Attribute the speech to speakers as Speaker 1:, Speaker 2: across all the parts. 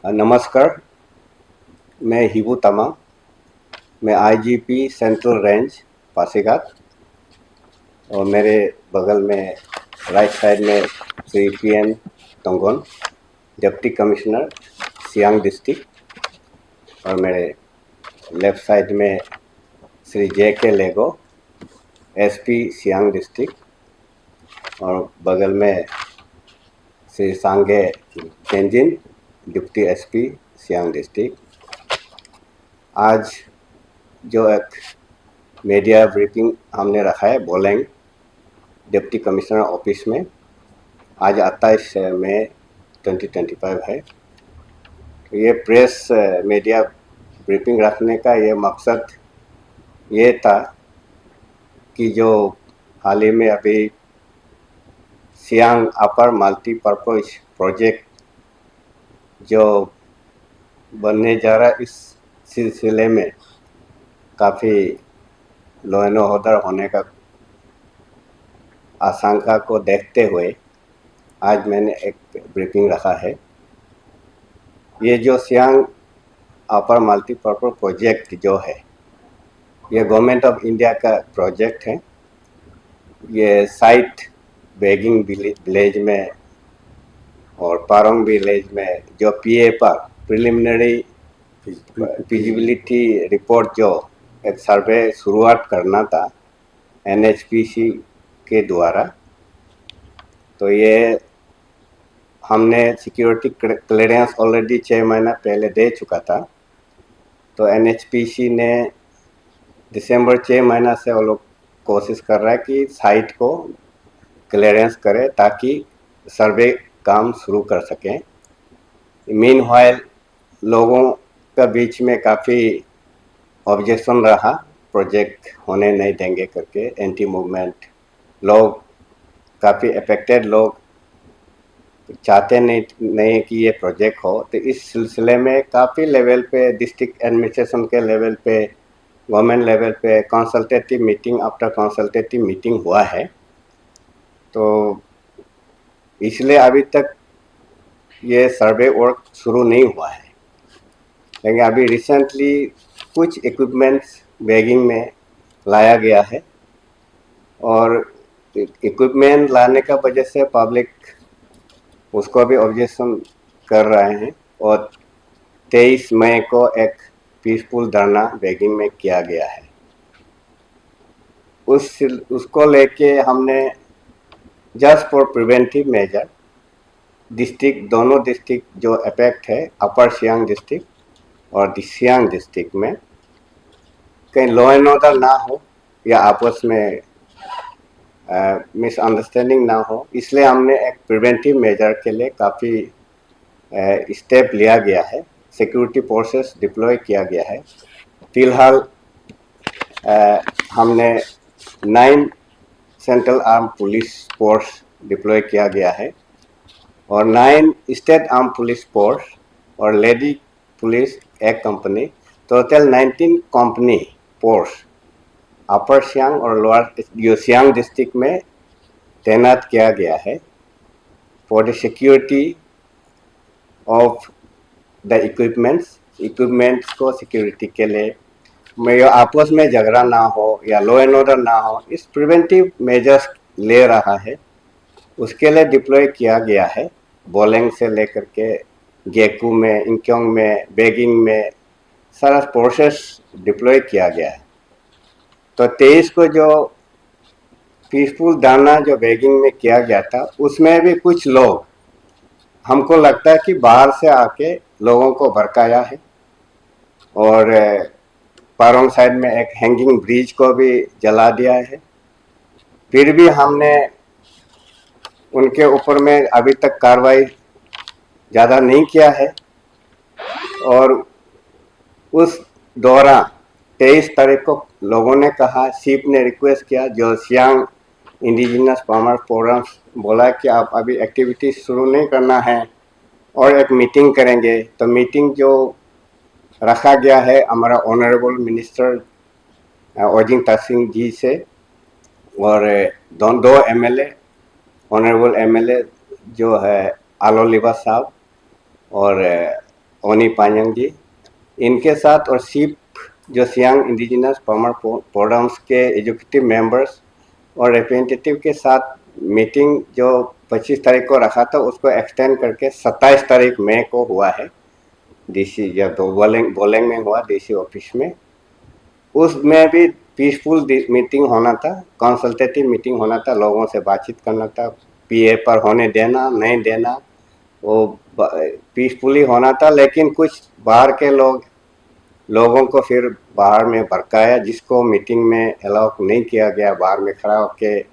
Speaker 1: नमस्कार, मैं हिबू तमांग। मैं आईजीपी सेंट्रल रेंज पासीघाट और मेरे बगल में राइट साइड में Shri PN Tongon, deputy commissioner Siang district, और मेरे लेफ्ट साइड में Shri JK. Lego, SP Siang district, और बगल में Shri Sange Tenzin, deputy SP Siang district. आज जो एक मीडिया ब्रीफिंग हमने रखा है बोलेंग डिप्टी कमिश्नर ऑफिस में, आज 28 मई 2025 है। तो ये प्रेस मीडिया ब्रीफिंग रखने का ये मकसद ये था कि जो हाल ही में अभी सियांग अपर मल्टीपर्पज प्रोजेक्ट जो बनने जा रहा है, इस सिलसिले में काफ़ी लॉ एंड ऑर्डर होने का आशंका को देखते हुए आज मैंने एक ब्रीफिंग रखा है। ये जो सियांग अपर मल्टीपर्पज प्रोजेक्ट जो है, ये गवर्नमेंट ऑफ इंडिया का प्रोजेक्ट है। ये साइट बेगिंग विलेज में और पारोंग विलेज में जो पीए पर प्रिलिमिनरी फिजिबिलिटी रिपोर्ट जो एक सर्वे शुरुआत करना था एनएचपीसी के द्वारा, तो ये हमने सिक्योरिटी क्लियरेंस ऑलरेडी 6 महीना पहले दे चुका था। तो एनएचपीसी ने दिसंबर 6 महीना से वो लोग कोशिश कर रहा है कि साइट को क्लियरेंस करे ताकि सर्वे काम शुरू कर सकें। मीनवाइल लोगों का बीच में काफ़ी ऑब्जेक्शन रहा, प्रोजेक्ट होने नहीं देंगे करके, एंटी मूवमेंट लोग, काफ़ी अफेक्टेड लोग चाहते नहीं कि ये प्रोजेक्ट हो। तो इस सिलसिले में काफ़ी लेवल पे, डिस्ट्रिक्ट एडमिनिस्ट्रेशन के लेवल पे, गवर्नमेंट लेवल पे consultative meeting after consultative meeting हुआ है। तो इसलिए अभी तक ये सर्वे वर्क शुरू नहीं हुआ है, लेकिन अभी रिसेंटली कुछ इक्विपमेंट्स बैगिंग में लाया गया है और इक्विपमेंट लाने का वजह से पब्लिक उसको भी ऑब्जेक्शन कर रहे हैं। और 23 मई को एक पीसफुल धरना बैगिंग में किया गया है। उसको लेके हमने just for preventive measure district, दोनों डिस्ट्रिक्ट जो अफेक्ट है, अपर सियांग डिस्ट्रिक्ट और सियांग डिस्ट्रिक्ट में कहीं लॉ एंड ऑर्डर ना हो या आपस में मिसअंडरस्टैंडिंग ना हो, इसलिए हमने एक प्रिवेंटिव मेजर के लिए काफ़ी स्टेप लिया गया है। सिक्योरिटी फोर्सेस डिप्लॉय किया गया है। फिलहाल हमने 9 central arm police force deploy किया गया है और 9 स्टेट आर्म पुलिस फोर्स और लेडी पुलिस एक कंपनी, टोटल 19 कंपनी फोर्स अपर सियांग और लोअर सियांग डिस्ट्रिक्ट में तैनात किया गया है for the security of the equipments को सिक्योरिटी के लिए, में आपस में झगड़ा ना हो या लॉ एंड ऑर्डर ना हो, इस प्रिवेंटिव मेजर्स ले रहा है। उसके लिए डिप्लॉय किया गया है। बोलेंग से लेकर के गेकू में, इंक्योंग में, बेगिंग में सारा फोर्सेस डिप्लॉय किया गया है। तो 23 को जो पीसफुल धरना जो बेगिंग में किया गया था, उसमें भी कुछ लोग, हमको लगता है कि बाहर से आके लोगों को भड़काया है और पारोंग साइड में एक हैंगिंग ब्रिज को भी जला दिया है। फिर भी हमने उनके ऊपर में अभी तक कार्रवाई ज़्यादा नहीं किया है। और उस दौरान 23 तारीख को लोगों ने कहा, चीफ ने रिक्वेस्ट किया, जो सियांग इंडिजिनस फार्मर फोरम बोला कि आप अभी एक्टिविटी शुरू नहीं करना है और एक मीटिंग करेंगे। तो मीटिंग जो रखा गया है हमारा ऑनरेबल मिनिस्टर ओजिंग तासिंग जी से और दो एमएलए, ऑनरेबल एमएलए जो है आलो लिबा साहब और ओनी पायंग जी, इनके साथ और सीप जो सियांग इंडिजिनस फार्मर फोरम्स के एग्जीक्यूटिव मेंबर्स और रिप्रेजेंटेटिव के साथ मीटिंग जो 25 तारीख को रखा था उसको एक्सटेंड करके 27 तारीख मई को हुआ है, डीसी या तो बोलेंग में हुआ डीसी ऑफिस में। उसमें भी पीसफुल मीटिंग होना था, कंसल्टेटिव मीटिंग होना था, लोगों से बातचीत करना था, पीए पर होने देना नहीं देना वो पीसफुली होना था। लेकिन कुछ बाहर के लोगों को फिर बाहर में भड़काया, जिसको मीटिंग में अलाउ नहीं किया गया, बाहर में खड़ा होके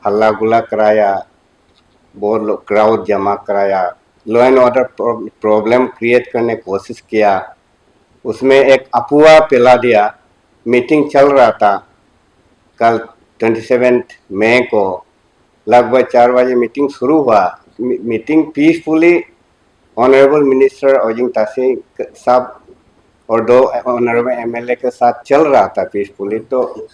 Speaker 1: हल्ला गुल्ला कराया, बहुत लोग क्राउड जमा कराया, law and order problem create करने की कोशिश किया, उसमें एक अफवाह फैला दिया। मीटिंग चल रहा था कल 27 मई को, लगभग 4 बजे मीटिंग शुरू हुआ। Meeting peacefully honourable minister Ojing Tasing साहब और 2 ऑनरेबल एमएलए के साथ चल रहा था पीसफुली। तो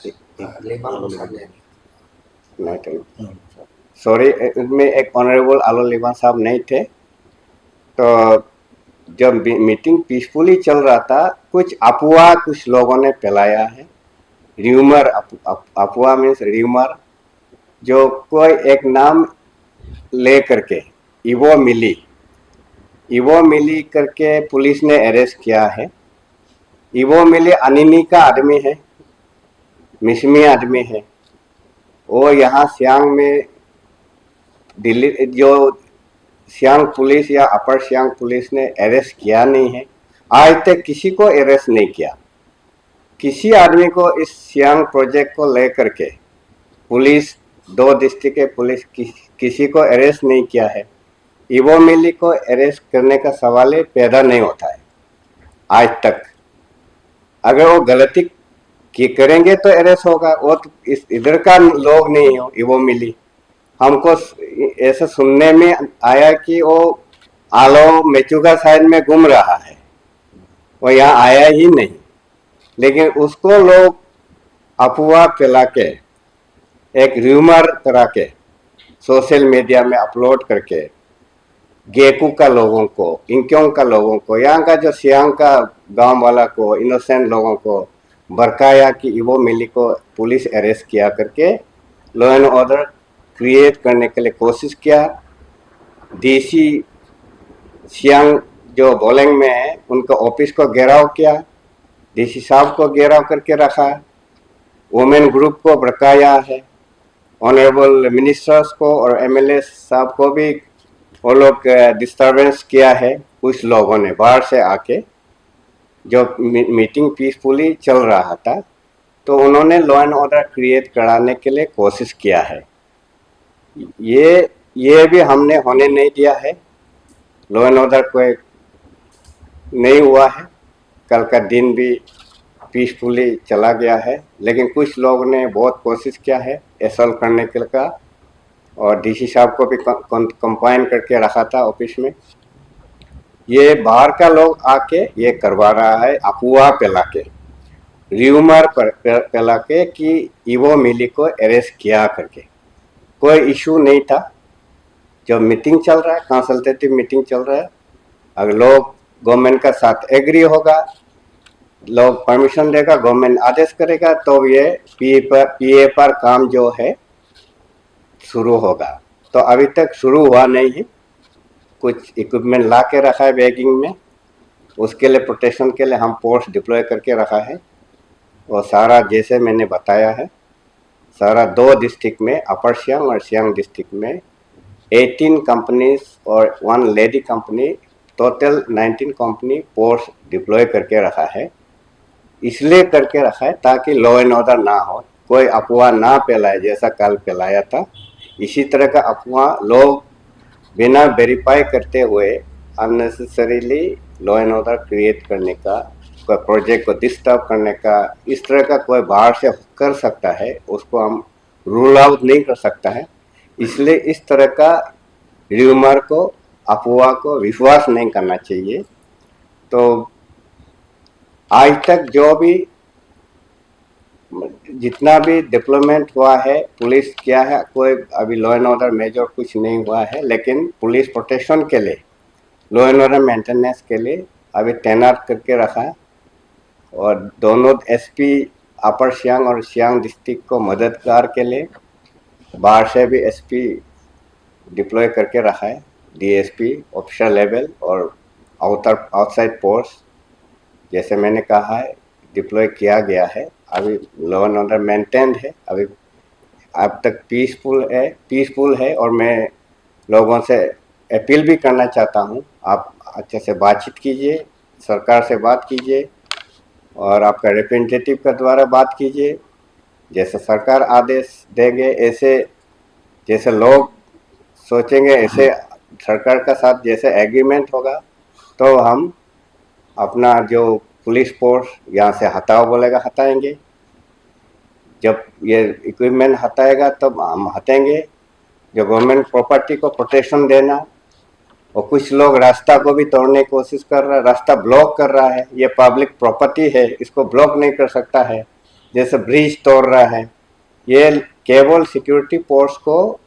Speaker 1: सॉरी, इसमें एक ऑनरेबल आलो लिबान साहब नहीं थे। तो जब मीटिंग पीसफुली चल रहा था, कुछ अफवाह कुछ लोगों ने फैलाया है, र्यूमर, अफवाह मीन्स र्यूमर, जो कोई एक नाम ले करके इवो मिली करके पुलिस ने अरेस्ट किया है। इवो मिली अनिनी का आदमी है, मिसमी आदमी है। वो यहाँ सियांग में दिल्ली जो सियांग पुलिस या अपर सियांग पुलिस ने अरेस्ट किया नहीं है, आज तक किसी को अरेस्ट नहीं किया। किसी आदमी को इस सियांग प्रोजेक्ट को लेकर के पुलिस 2 डिस्ट्रिक्ट के पुलिस किसी को अरेस्ट नहीं किया है। इवो मिली को अरेस्ट करने का सवाल ही पैदा नहीं होता है आज तक। अगर वो गलती की करेंगे तो अरेस्ट होगा, वो तो इस इधर का लोग नहीं हो। इवो मिली हमको ऐसा सुनने में आया कि वो आलो मेचुका साइड में घूम रहा है, वो यहाँ आया ही नहीं। लेकिन उसको लोग अफवाह फैला के, एक र्यूमर करा के सोशल मीडिया में अपलोड करके गेकू का लोगों को, इंक्योंग का लोगों को, यहाँ का जो सियांग का गांव वाला को, इनोसेंट लोगों को भड़काया कि इवो मिली को पुलिस अरेस्ट किया करके लॉ एंड ऑर्डर क्रिएट करने के लिए कोशिश किया। डीसी सियांग जो बोलेंग में है उनका ऑफिस को घेराव किया, डीसी साहब को घेराव करके रखा, वुमेन ग्रुप को भड़काया है, ऑनरेबल मिनिस्टर्स को और एमएलए साहब को भी वो लोग डिस्टर्बेंस किया है। कुछ लोगों ने बाहर से आके, जो मीटिंग पीसफुली चल रहा था, तो उन्होंने लॉ एंड ऑर्डर क्रिएट कराने के लिए कोशिश किया है। ये भी हमने होने नहीं दिया है। लॉ एंड ऑर्डर कोई नहीं हुआ है, कल का दिन भी पीसफुली चला गया है। लेकिन कुछ लोग ने बहुत कोशिश किया है असॉल्ट करने के लिए, और डीसी साहब को भी कंपाइन करके रखा था ऑफिस में। ये बाहर का लोग आके ये करवा रहा है, अफवाह फैला के, र्यूमर फैला के कि इवो मिली को अरेस्ट किया करके। कोई इशू नहीं था। जो मीटिंग चल रहा है, कंसल्टेटिव मीटिंग चल रहा है, अगर लोग गवर्नमेंट का साथ एग्री होगा, लोग परमिशन देगा, गवर्नमेंट आदेश करेगा, तो ये पीए पर काम जो है शुरू होगा। तो अभी तक शुरू हुआ नहीं है। कुछ इक्विपमेंट ला के रखा है बैगिंग में, उसके लिए प्रोटेक्शन के लिए हम फोर्स डिप्लॉय करके रखा है। और सारा जैसे मैंने बताया है, सारा 2 डिस्ट्रिक्ट में, अपर सियांग और सियांग डिस्ट्रिक्ट में 18 कंपनीज और 1 lady company, total 19 company force deploy करके रखा है। इसलिए करके रखा है ताकि लॉ एंड ऑर्डर ना हो, कोई अफवाह ना फैलाए जैसा कल फैलाया था। इसी तरह का अफवाह लोग बिना वेरीफाई करते हुए unnecessarily law and order create करने का, कोई प्रोजेक्ट को डिस्टर्ब करने का, इस तरह का कोई बाहर से कर सकता है, उसको हम रूल आउट नहीं कर सकता है। इसलिए इस तरह का र्यूमर को, अफवाह को विश्वास नहीं करना चाहिए। तो आज तक जो भी जितना भी डेवलपमेंट हुआ है, पुलिस किया है, कोई अभी लॉ एंड ऑर्डर मेजर कुछ नहीं हुआ है। लेकिन पुलिस प्रोटेक्शन के लिए लॉ एंड ऑर्डर मेंटेनेंस के लिए अभी तैनात करके रखा है। और दोनों एसपी अपर सियांग और सियांग डिस्ट्रिक्ट को मददगार के लिए बाहर से भी एसपी डिप्लॉय करके रखा है, डीएसपी ऑफिसर लेवल और आउटसाइड फोर्स जैसे मैंने कहा है डिप्लॉय किया गया है। अभी लॉ एंड ऑर्डर मेंटेन्ड है, अभी अब तक पीसफुल है। और मैं लोगों से अपील भी करना चाहता हूँ, आप अच्छे से बातचीत कीजिए, सरकार से बात कीजिए और आपका रिप्रेजेंटेटिव के द्वारा बात कीजिए। जैसे सरकार आदेश देंगे, ऐसे जैसे लोग सोचेंगे, ऐसे सरकार का साथ जैसे एग्रीमेंट होगा तो हम अपना जो पुलिस फोर्स यहाँ से हटाओ बोलेगा हटाएंगे। जब ये इक्विपमेंट हटाएगा तब हम हटेंगे। जो गवर्नमेंट प्रॉपर्टी को प्रोटेक्शन देना, और कुछ लोग रास्ता को भी तोड़ने की कोशिश कर रहा है, रास्ता ब्लॉक कर रहा है। ये पब्लिक प्रॉपर्टी है, इसको ब्लॉक नहीं कर सकता है। जैसे ब्रिज तोड़ रहा है, ये केवल सिक्योरिटी फोर्स को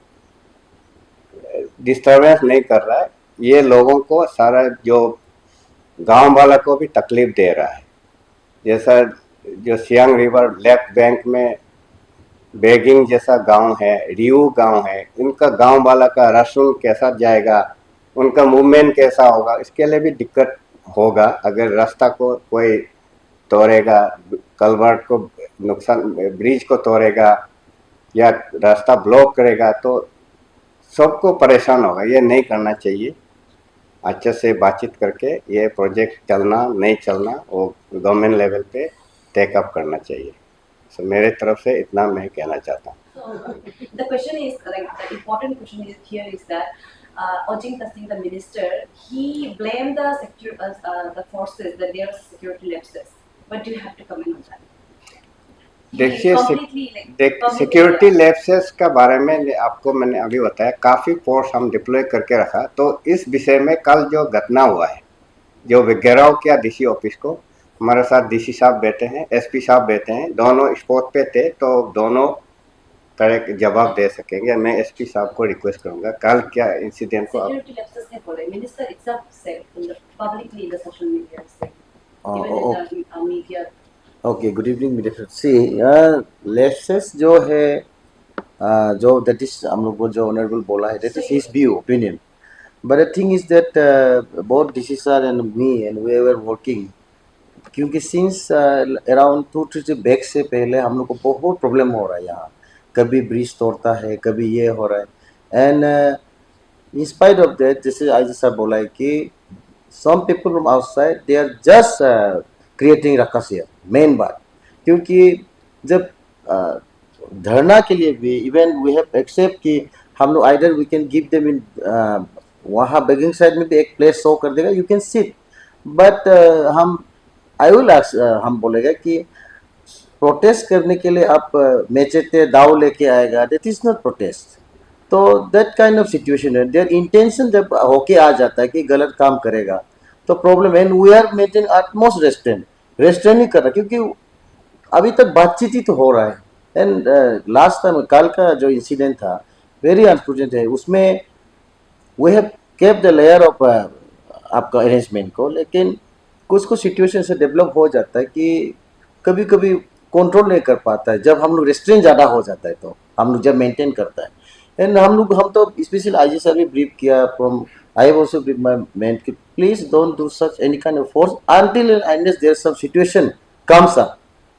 Speaker 1: डिस्टर्बेंस नहीं कर रहा है, ये लोगों को सारा जो गांव वाला को भी तकलीफ दे रहा है। जैसा जो सियांग रिवर लेफ्ट बैंक में बेगिंग जैसा गांव है, रियू गांव है, इनका गांव वाला का राशन कैसा जाएगा, उनका मूवमेंट कैसा होगा, इसके लिए भी दिक्कत होगा। अगर रास्ता को कोई तोड़ेगा, कलवर्ट को नुकसान, ब्रिज को तोड़ेगा या रास्ता ब्लॉक करेगा तो सबको परेशान होगा। ये नहीं करना चाहिए। अच्छे से बातचीत करके ये प्रोजेक्ट चलना नहीं चलना वो गवर्नमेंट लेवल पे टेकअप करना चाहिए। सो मेरे तरफ से इतना मैं कहना चाहता हूँ।
Speaker 2: The question is like the important question is here is that Ojing Tasing, the minister, he blamed the forces that there was security lapses. What do you have to comment on that?
Speaker 1: देखिए,
Speaker 2: Completely
Speaker 1: security lapses का बारे में आपको मैंने अभी बताया, काफ़ी force हम डिप्लॉय करके रखा। तो इस विषय में कल जो घटना हुआ है, जो घेराव किया डीसी ऑफिस को, हमारे साथ डीसी साहब बैठे हैं, एसपी साहब बैठे हैं, दोनों स्पॉट पे थे, तो दोनों करेक्ट जवाब दे सकेंगे। मैं एसपी साहब को रिक्वेस्ट करूंगा कल क्या इंसिडेंट को
Speaker 2: security lapses ने बोले, minister itself said in the publicly in the social media, said, even
Speaker 3: okay
Speaker 2: in the media.
Speaker 3: Okay, good evening media friends. सी लेफ्सेस जो है जो दैट इज हम लोग को जो ऑनरेबल बोला है, that is his view opinion. But the thing is that both DC sir and me and we were working, क्योंकि सिंस अराउंड 2-3 बैक से पहले हम लोग को बहुत प्रॉब्लम हो रहा है यहाँ। कभी ब्रिज तोड़ता है, कभी ये हो रहा है। And in spite of that, जैसे आज सर बोला है कि some people from outside they are just creating ruckus here, main बात। क्योंकि जब धरना के लिए भी इवन वी हैव एक्सेप्ट कि हम लोग either we can give them in, वहाँ बेगिंग साइड में भी एक प्लेस शो कर देगा, यू कैन सिट। बट हम आई विल हम बोलेगा कि प्रोटेस्ट करने के लिए आप मेचेते दाव लेके आएगा, दैट इज नॉट प्रोटेस्ट। तो दैट काइंड ऑफ सिचुएशन है, देयर इंटेंशन जब होके आ जाता है कि गलत काम करेगा तो प्रॉब्लम है। We are maintain utmost restraint ही कर रहा, क्योंकि अभी तक बातचीत ही तो हो रहा है। एंड लास्ट टाइम कल का जो इंसिडेंट था वेरी अनफॉर्चुनेट है, उसमें we have kept the layer of आपका अरेंजमेंट को, लेकिन कुछ कुछ सिचुएशन से डेवलप हो जाता है कि कभी कभी कंट्रोल नहीं कर पाता है। जब हम लोग रेस्ट्रेन ज़्यादा हो जाता है तो हम लोग जब मेंटेन करता है। एंड हम तो स्पेशल आईजी सर भी ब्रीफ किया from, I also brief my man कि please don't do such any kind of force until unless there some situation comes up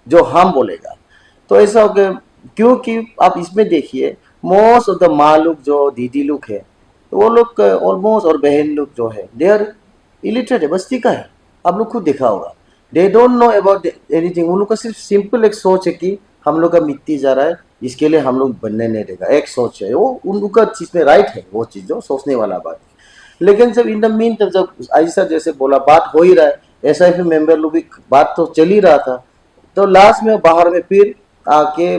Speaker 3: जो हम बोलेगा। तो ऐसा हो गया, क्योंकि आप इसमें देखिए मोस्ट ऑफ द माँ लोग जो दीदी लोग है, तो वो लोग ऑलमोस्ट, और बहन लोग जो है दे आर इलिटरेट है, बस्ती का है। आप लोग खुद देखा होगा, they don't know about anything. उन लोग का सिर्फ सिंपल एक सोच है कि हम लोग का मिट्टी जा रहा है, इसके लिए हम लोग बनने नहीं देगा, एक सोच है वो। उन लोग का चीज़ में राइट है, वो चीज़ जो सोचने वाला बात है। लेकिन जब इन द मीन तब जब ऐसा जैसे बोला बात हो ही रहा है, एसआईपी मेंबर लोग भी बात तो चल ही रहा था, तो लास्ट में बाहर में फिर आके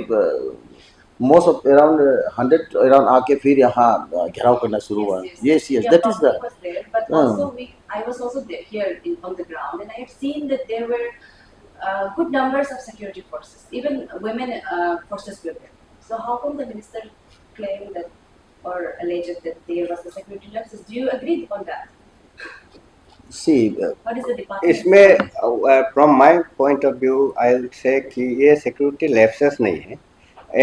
Speaker 3: मोस्ट ऑफ अराउंड 100 अराउंड आके फिर यहाँ घेराव करना शुरू हुआ। Yes yes,
Speaker 2: Yeah,
Speaker 3: that is the
Speaker 2: public was there, but also I was also there here on the ground, and I have seen that there were good numbers of security forces, even women forces were there. So how come the minister claimed that or alleged that there was a security lapses? Do you agree on that?
Speaker 3: see,
Speaker 2: What is the department?
Speaker 1: इसमें from my point of view I will say कि ये security lapses नहीं है.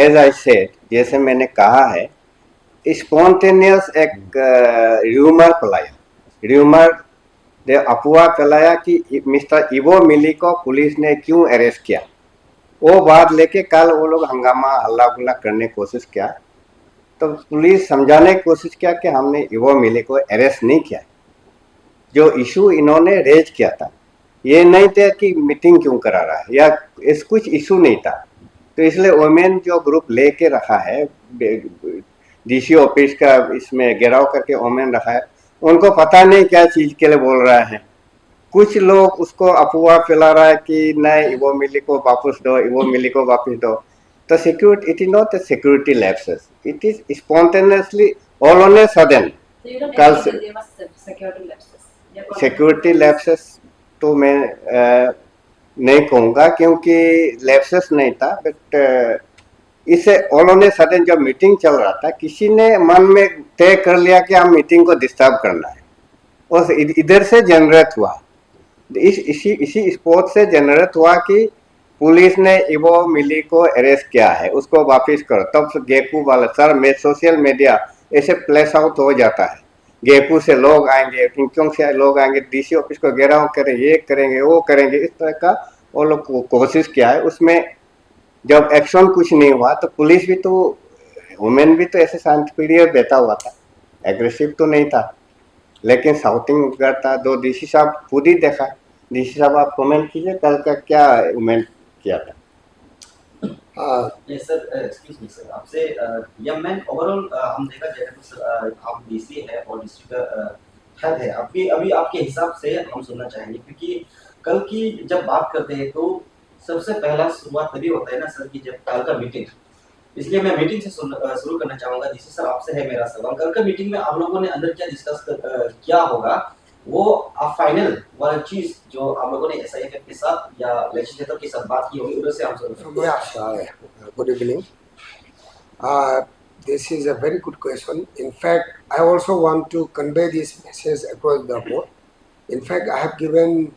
Speaker 1: As I said, जैसे मैंने कहा है, spontaneous एक र्यूमर फैलाया, र्यूमर ने अफवाह फैलाया कि मिस्टर इवो मिली को पुलिस ने क्यों अरेस्ट किया. वो बात लेके कल वो लोग हंगामा हल्ला गुल्ला करने की कोशिश किया, तो पुलिस समझाने की कोशिश किया कि हमने इवो मिली को अरेस्ट नहीं किया. जो इशू इन्होंने रेज किया था ये नहीं था कि मीटिंग क्यों करा रहा है, या इस कुछ इशू नहीं था. तो इसलिए वोमेन जो ग्रुप लेके रखा है, डीसी ऑफिस का इसमें घेराव करके वोमेन रखा है, उनको पता नहीं क्या चीज के लिए बोल रहा है. कुछ लोग उसको अफवाह फैला रहा है कि नहीं इवो मिली को वापस दो, इवो मिली को वापस दो. तो security, it is not a security lapses, it is spontaneously all on a sudden.
Speaker 2: So you don't
Speaker 1: कल
Speaker 2: agree that there was security lapses? You're calling
Speaker 1: security
Speaker 2: it-
Speaker 1: lapses तो मैं नहीं कहूँगा, क्योंकि लैप्सेस नहीं था, बट इसे उन्होंने सडन जब मीटिंग चल रहा था, किसी ने मन में तय कर लिया कि हम मीटिंग को डिस्टर्ब करना है, और इधर से जनरेट हुआ. इसी स्पोर्ट से जनरेट हुआ कि पुलिस ने इवो मिली को अरेस्ट किया है, उसको वापस करो. तब गेकू वाला सर में सोशल मीडिया ऐसे प्लेस आउट हो जाता है, गेकू से लोग आएंगे, किंगचों से लोग आएंगे, डीसी ऑफिस को घेराव करेंगे, ये करेंगे वो करेंगे, इस तरह का वो लोग कोशिश किया है. उसमें जब एक्शन कुछ नहीं हुआ तो पुलिस भी तो, वुमेन भी तो ऐसे शांति पीरियड बैठा हुआ था, एग्रेसिव तो नहीं था, लेकिन साउटिंग करता. दो डीसी साहब खुद ही देखा. डीसी साहब आप कमेंट कीजिए कल का क्या कमेंट किया था.
Speaker 4: Yes sir, excuse me sir, आपसे या मैन ओवरऑल हम देखा जाए तो सर आप डीसी है और डिस्ट्रिक्ट का हेड है, अभी अभी आपके हिसाब से हम सुनना चाहेंगे, क्योंकि कल की जब बात करते हैं तो सबसे पहला शुरुआत तभी होता है ना सर कि जब कल का मीटिंग, इसलिए मैं मीटिंग से शुरू करना चाहूंगा. डीसी सर आपसे है मेरा सवाल, कल का मीटिंग में आप लोगों ने अंदर क्या डिस्कस किया होगा, वो आप फाइनल वाला चीज जो आप लोगों ने एसआईएफ के साथ या लेजिस्लेटर के साथ बात की होगी, उधर से हम शुरू
Speaker 5: Yeah, good evening. This is a very good question. In fact, I also want to convey this message across the board. In fact, I have given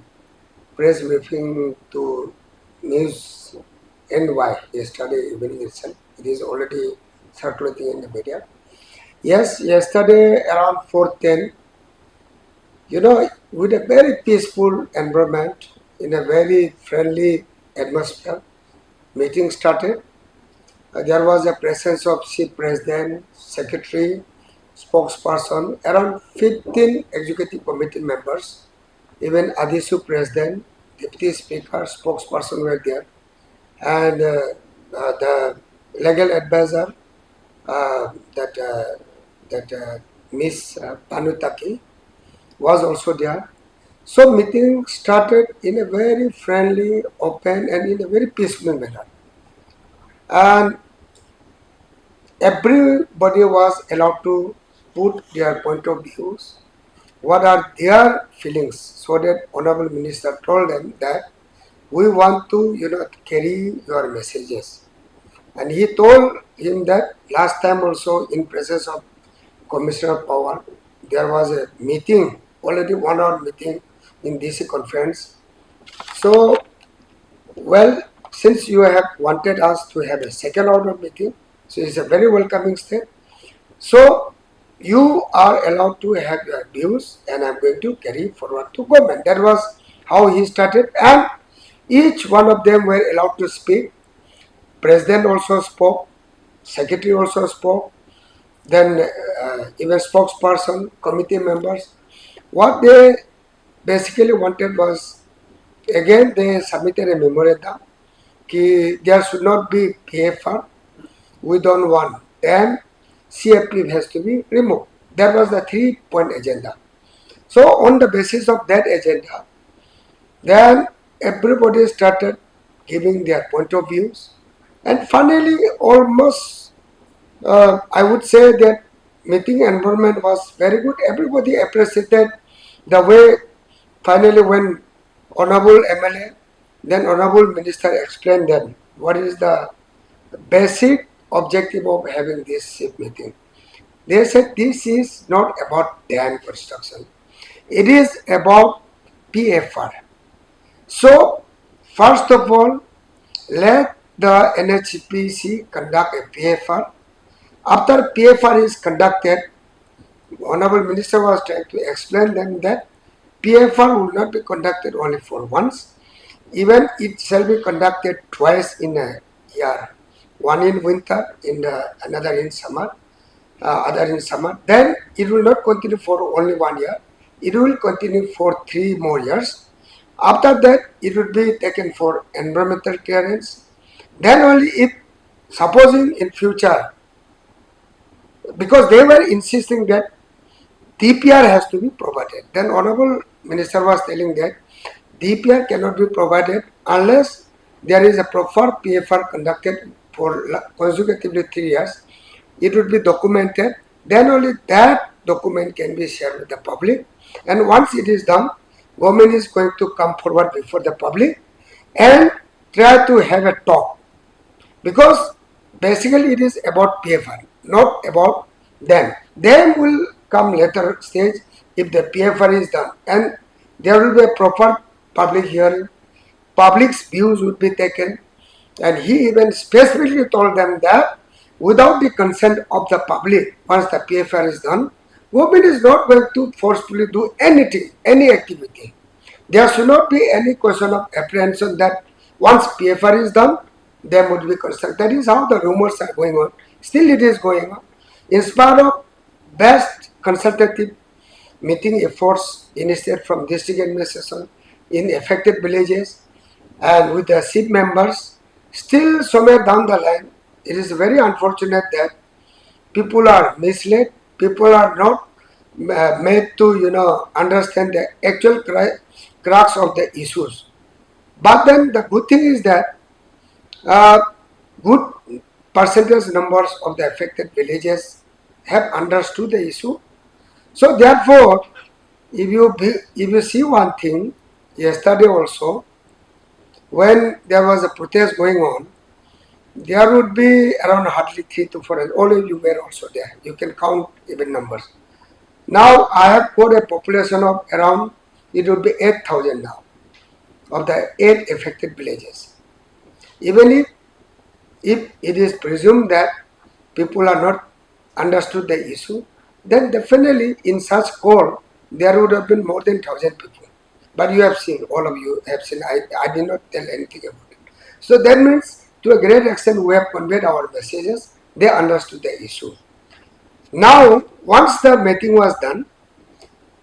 Speaker 5: press briefing to News NY yesterday evening itself. It is already circulating in the media. Yes, yesterday around 4:10, with a very peaceful environment, in a very friendly atmosphere, meeting started. There was a presence of chief president, secretary, spokesperson, around 15 executive committee members, even Adisu president, deputy speaker, spokesperson were there, and the legal advisor, that Miss Panutaki was also there. So meeting started in a very friendly, open, and in a very peaceful manner. And everybody was allowed to put their point of views, what are their feelings, so that Honorable Minister told them that we want to, carry your messages. And he told him that last time also in presence of Commissioner of Power, there was a meeting, already 1 hour meeting in DC conference. So, well, since you have wanted us to have a second order meeting, so it's a very welcoming step. So you are allowed to have your views, and I'm going to carry forward to government. That was how he started, and each one of them were allowed to speak. President also spoke, secretary also spoke, then even spokesperson, committee members. What they basically wanted was, again they submitted a memorandum that there should not be PFR, we don't want, and CFP has to be removed. That was the 3-point agenda. So on the basis of that agenda, then everybody started giving their point of views, and finally almost I would say that meeting environment was very good. Everybody appreciated the way finally when Honorable MLA, then Honorable Minister explained them what is the basic objective of having this SIP meeting. They said this is not about dam construction. It is about PFR. So, first of all, let the NHPC conduct a PFR. After PFR is conducted, Honorable Minister was trying to explain them that PFR will not be conducted only for once, even it shall be conducted twice in a year, one in winter, another in summer, other in summer. Then it will not continue for only 1 year, it will continue for 3 more years. After that, it will be taken for environmental clearance. Then only if, supposing in future, because they were insisting that DPR has to be provided. Then Honorable Minister was telling that DPR cannot be provided unless there is a proper PFR conducted for consecutively 3 years. It would be documented. Then only that document can be shared with the public. And once it is done, government is going to come forward before the public and try to have a talk. Because basically it is about PFR, not about them. Them will come later stage if the PFR is done, and there will be a proper public hearing, public's views would be taken, and he even specifically told them that without the consent of the public, once the PFR is done, government is not going to forcefully do anything, any activity. There should not be any question of apprehension that once PFR is done, there would be consent. That is how the rumors are going on. Still it is going on. In spite of best consultative meeting efforts initiated from district administration in affected villages and with the chief members, still somewhere down the line, it is very unfortunate that people are misled, people are not made to understand the actual crux of the issues. But then the good thing is that good percentage numbers of the affected villages have understood the issue. So therefore, if you see one thing, yesterday also, when there was a protest going on, there would be around hardly 3 to 4, all of you were also there. You can count even numbers. Now I have got a population of around, it would be 8,000 now, of the 8 affected villages. Even if it is presumed that people are not understood the issue, then definitely in such call, there would have been more than 1,000 people. But you have seen, all of you have seen, I did not tell anything about it. So that means to a great extent we have conveyed our messages, they understood the issue. Now, once the meeting was done,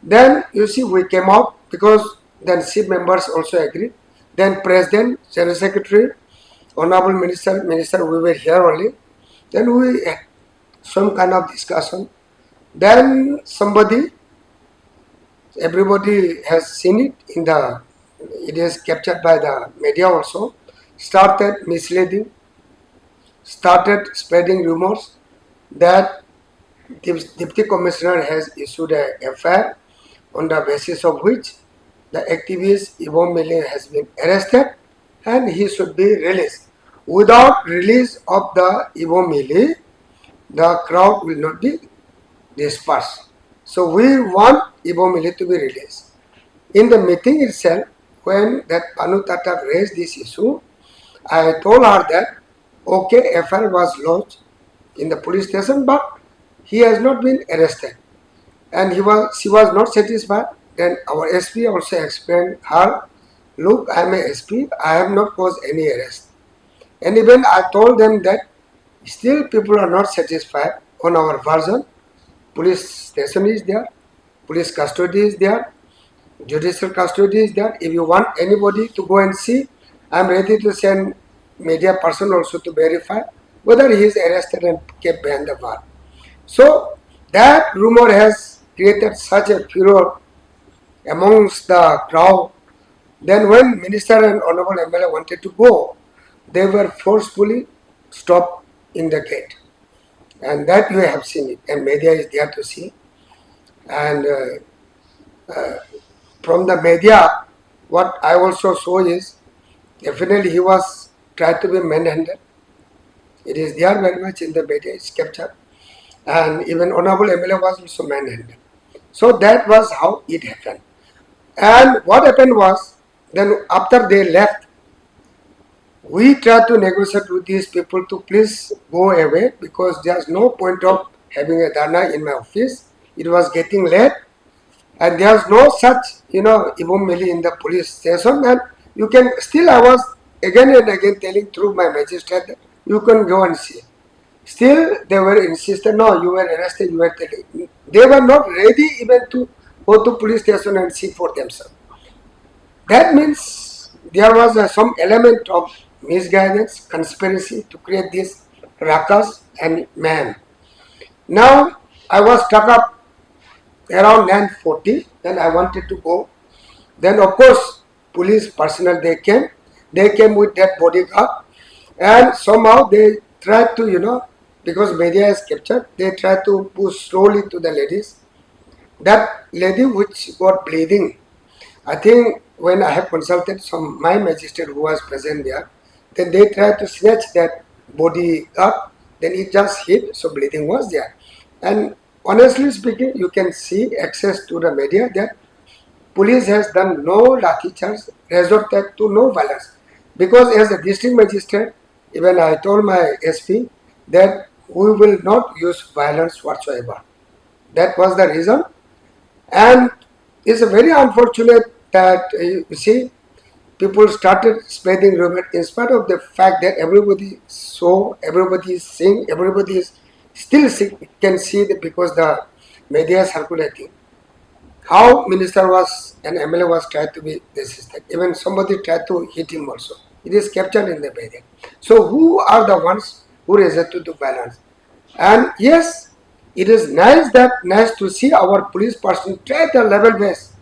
Speaker 5: then you see we came out because then chief members also agreed. Then President, General Secretary, Honorable Minister, we were here only. Then we had some kind of discussion. Then everybody has seen it it is captured by the media also, started misleading, started spreading rumors that the Deputy Commissioner has issued a FIR on the basis of which the activist Ivo Mele has been arrested and he should be released. Without release of the Ivo Mele, the crowd will not be dispersed. So we want Ivo Mele to be released. In the meeting itself, when that Banu Tatak raised this issue, I told her that okay, FIR was lodged in the police station, but he has not been arrested. And she was not satisfied. Then our SP also explained her, look, I am a SP, I have not caused any arrest. And even I told them that still people are not satisfied on our version. Police station is there, police custody is there, judicial custody is there. If you want anybody to go and see, I am ready to send media person also to verify whether he is arrested and kept behind the bar. So that rumor has created such a furor amongst the crowd. Then when Minister and Honorable MLA wanted to go, they were forcefully stopped in the gate. And that you have seen it, and media is there to see. And from the media, what I also saw is, definitely he was tried to be manhandled. It is there very much in the media, it's captured. And even Honorable MLA was also manhandled. So that was how it happened. And what happened was, then after they left, we tried to negotiate with these people to please go away because there's no point of having a dharna in my office. It was getting late, and there's no such, Ibom Mili in the police station. And you can still, I was again and again telling through my magistrate that you can go and see. Still, they were insistent, no, you were arrested, you were telling. They were not ready even to go to police station and see for themselves. That means there was some element of misguidance, conspiracy to create this ruckus and man. Now, I was stuck up around 9:40, then I wanted to go. Then, of course, police personnel they came with that bodyguard, and somehow they tried to, because media is captured, they tried to push slowly to the ladies. That lady which got bleeding, I think when I have consulted some my magistrate who was present there, then they tried to snatch that body up, then it just hit, so bleeding was there. And honestly speaking, you can see access to the media that police has done no lathi charge, resorted to no violence. Because as a district magistrate, even I told my SP that we will not use violence whatsoever. That was the reason. And it's very unfortunate that you see people started spreading rumor in spite of the fact that everybody saw, everybody is seeing, everybody is still can see that because the media is circulating. How minister was and MLA was tried to be resisted. Even somebody tried to hit him also. It is captured in the media. So who are the ones who resorted to violence? And yes, it is nice to see our police person try the level best,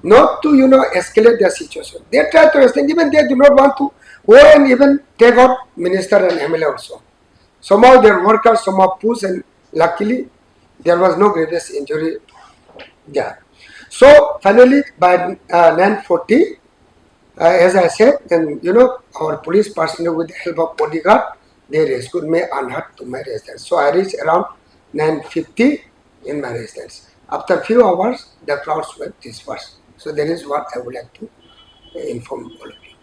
Speaker 5: not to escalate the situation. They try to escalate, even they do not want to go and even take out minister and MLA also. Somehow their workers somehow push, and luckily there was no grievous injury there. So finally by 9:40, as I said, and our police personnel with the help of bodyguard, they rescued me unhurt to my residence. So I reached around 9:50 in my residence. After few hours, the crowds were dispersed. So that is what I would like to inform all of you.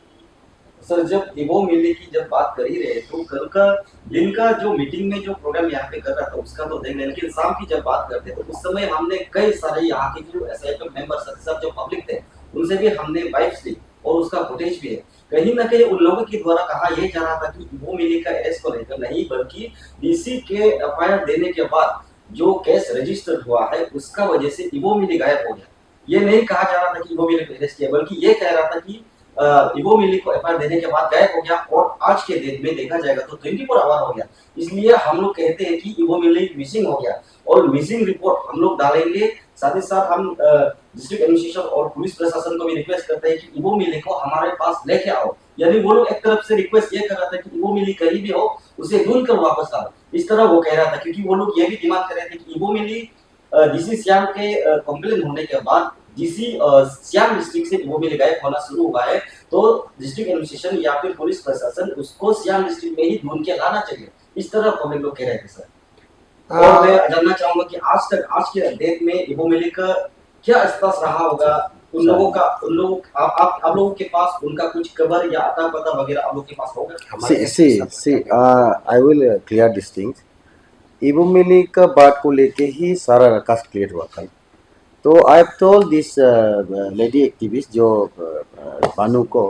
Speaker 4: Sir जब इवो मिलने की जब बात कर ही रहे तो कल का दिन का जो मीटिंग में जो प्रोग्राम यहाँ पे कर रहा था उसका तो देख लें, लेकिन शाम की जब बात करते तो उस समय हमने कई सारे यहाँ के जो एसआईएफ मेंबर्स सब जो पब्लिक थे उनसे भी हमने वाइब्स ली और उसका फुटेज भी है। कहीं ना कहीं उन लोगों के द्वारा कहा यह जा रहा था कि इवो मिली का अरेस्ट को लेकर नहीं बल्कि डीसी के एफआईआर देने के बाद जो केस रजिस्टर हुआ है उसका वजह से इवो मिली गायब हो गया। ये नहीं कहा जा रहा था कि इवो मिली को अरेस्ट किया, बल्कि ये कह रहा था कि इवो मिली को एफआईआर देने के बाद गायब हो गया और आज के दिन में देखा जाएगा तो 24 आवर हो गया। इसलिए हम लोग कहते हैं कि इवो मिली मिसिंग हो गया और मिसिंग रिपोर्ट हम लोग डालेंगे। साथ ही साथ हम डिस्ट्रिक्ट एडमिनिस्ट्रेशन और पुलिस प्रशासन को भी रिक्वेस्ट करते हैं कि इवो मिली को हमारे पास लेके आओ। यानी वो लोग एक तरफ से रिक्वेस्ट ये कर रहा था कि इवो मिली कहीं भी हो उसे ढूंढ कर वापस लाओ, इस तरह वो कह रहा था, क्योंकि वो लोग ये भी डिमांड कर रहे थे कि इवो मिली डीसी श्याम के कंप्लेन होने के बाद डीसी श्याम डिस्ट्रिक्ट से इवो मिली गायब होना शुरू हुआ है तो डिस्ट्रिक्ट एडमिनिस्ट्रेशन या फिर पुलिस प्रशासन उसको श्याम डिस्ट्रिक्ट में ही ढूंढ के लाना चाहिए, इस तरह पब्लिक लोग कह रहे थे सर। और मैं जानना चाहूंगा कि आज के डेट में इवो मिली का क्या स्टेटस रहा होगा, उन लोगों का आप लोगों के पास उनका कुछ खबर या अता पता वगैरह आप लोगों के पास होगा?
Speaker 3: See, I will clear these things. इवो मिली का बात को लेके ही सारा रकास क्लियर हुआ कल। तो I have told this lady activist जो बानू को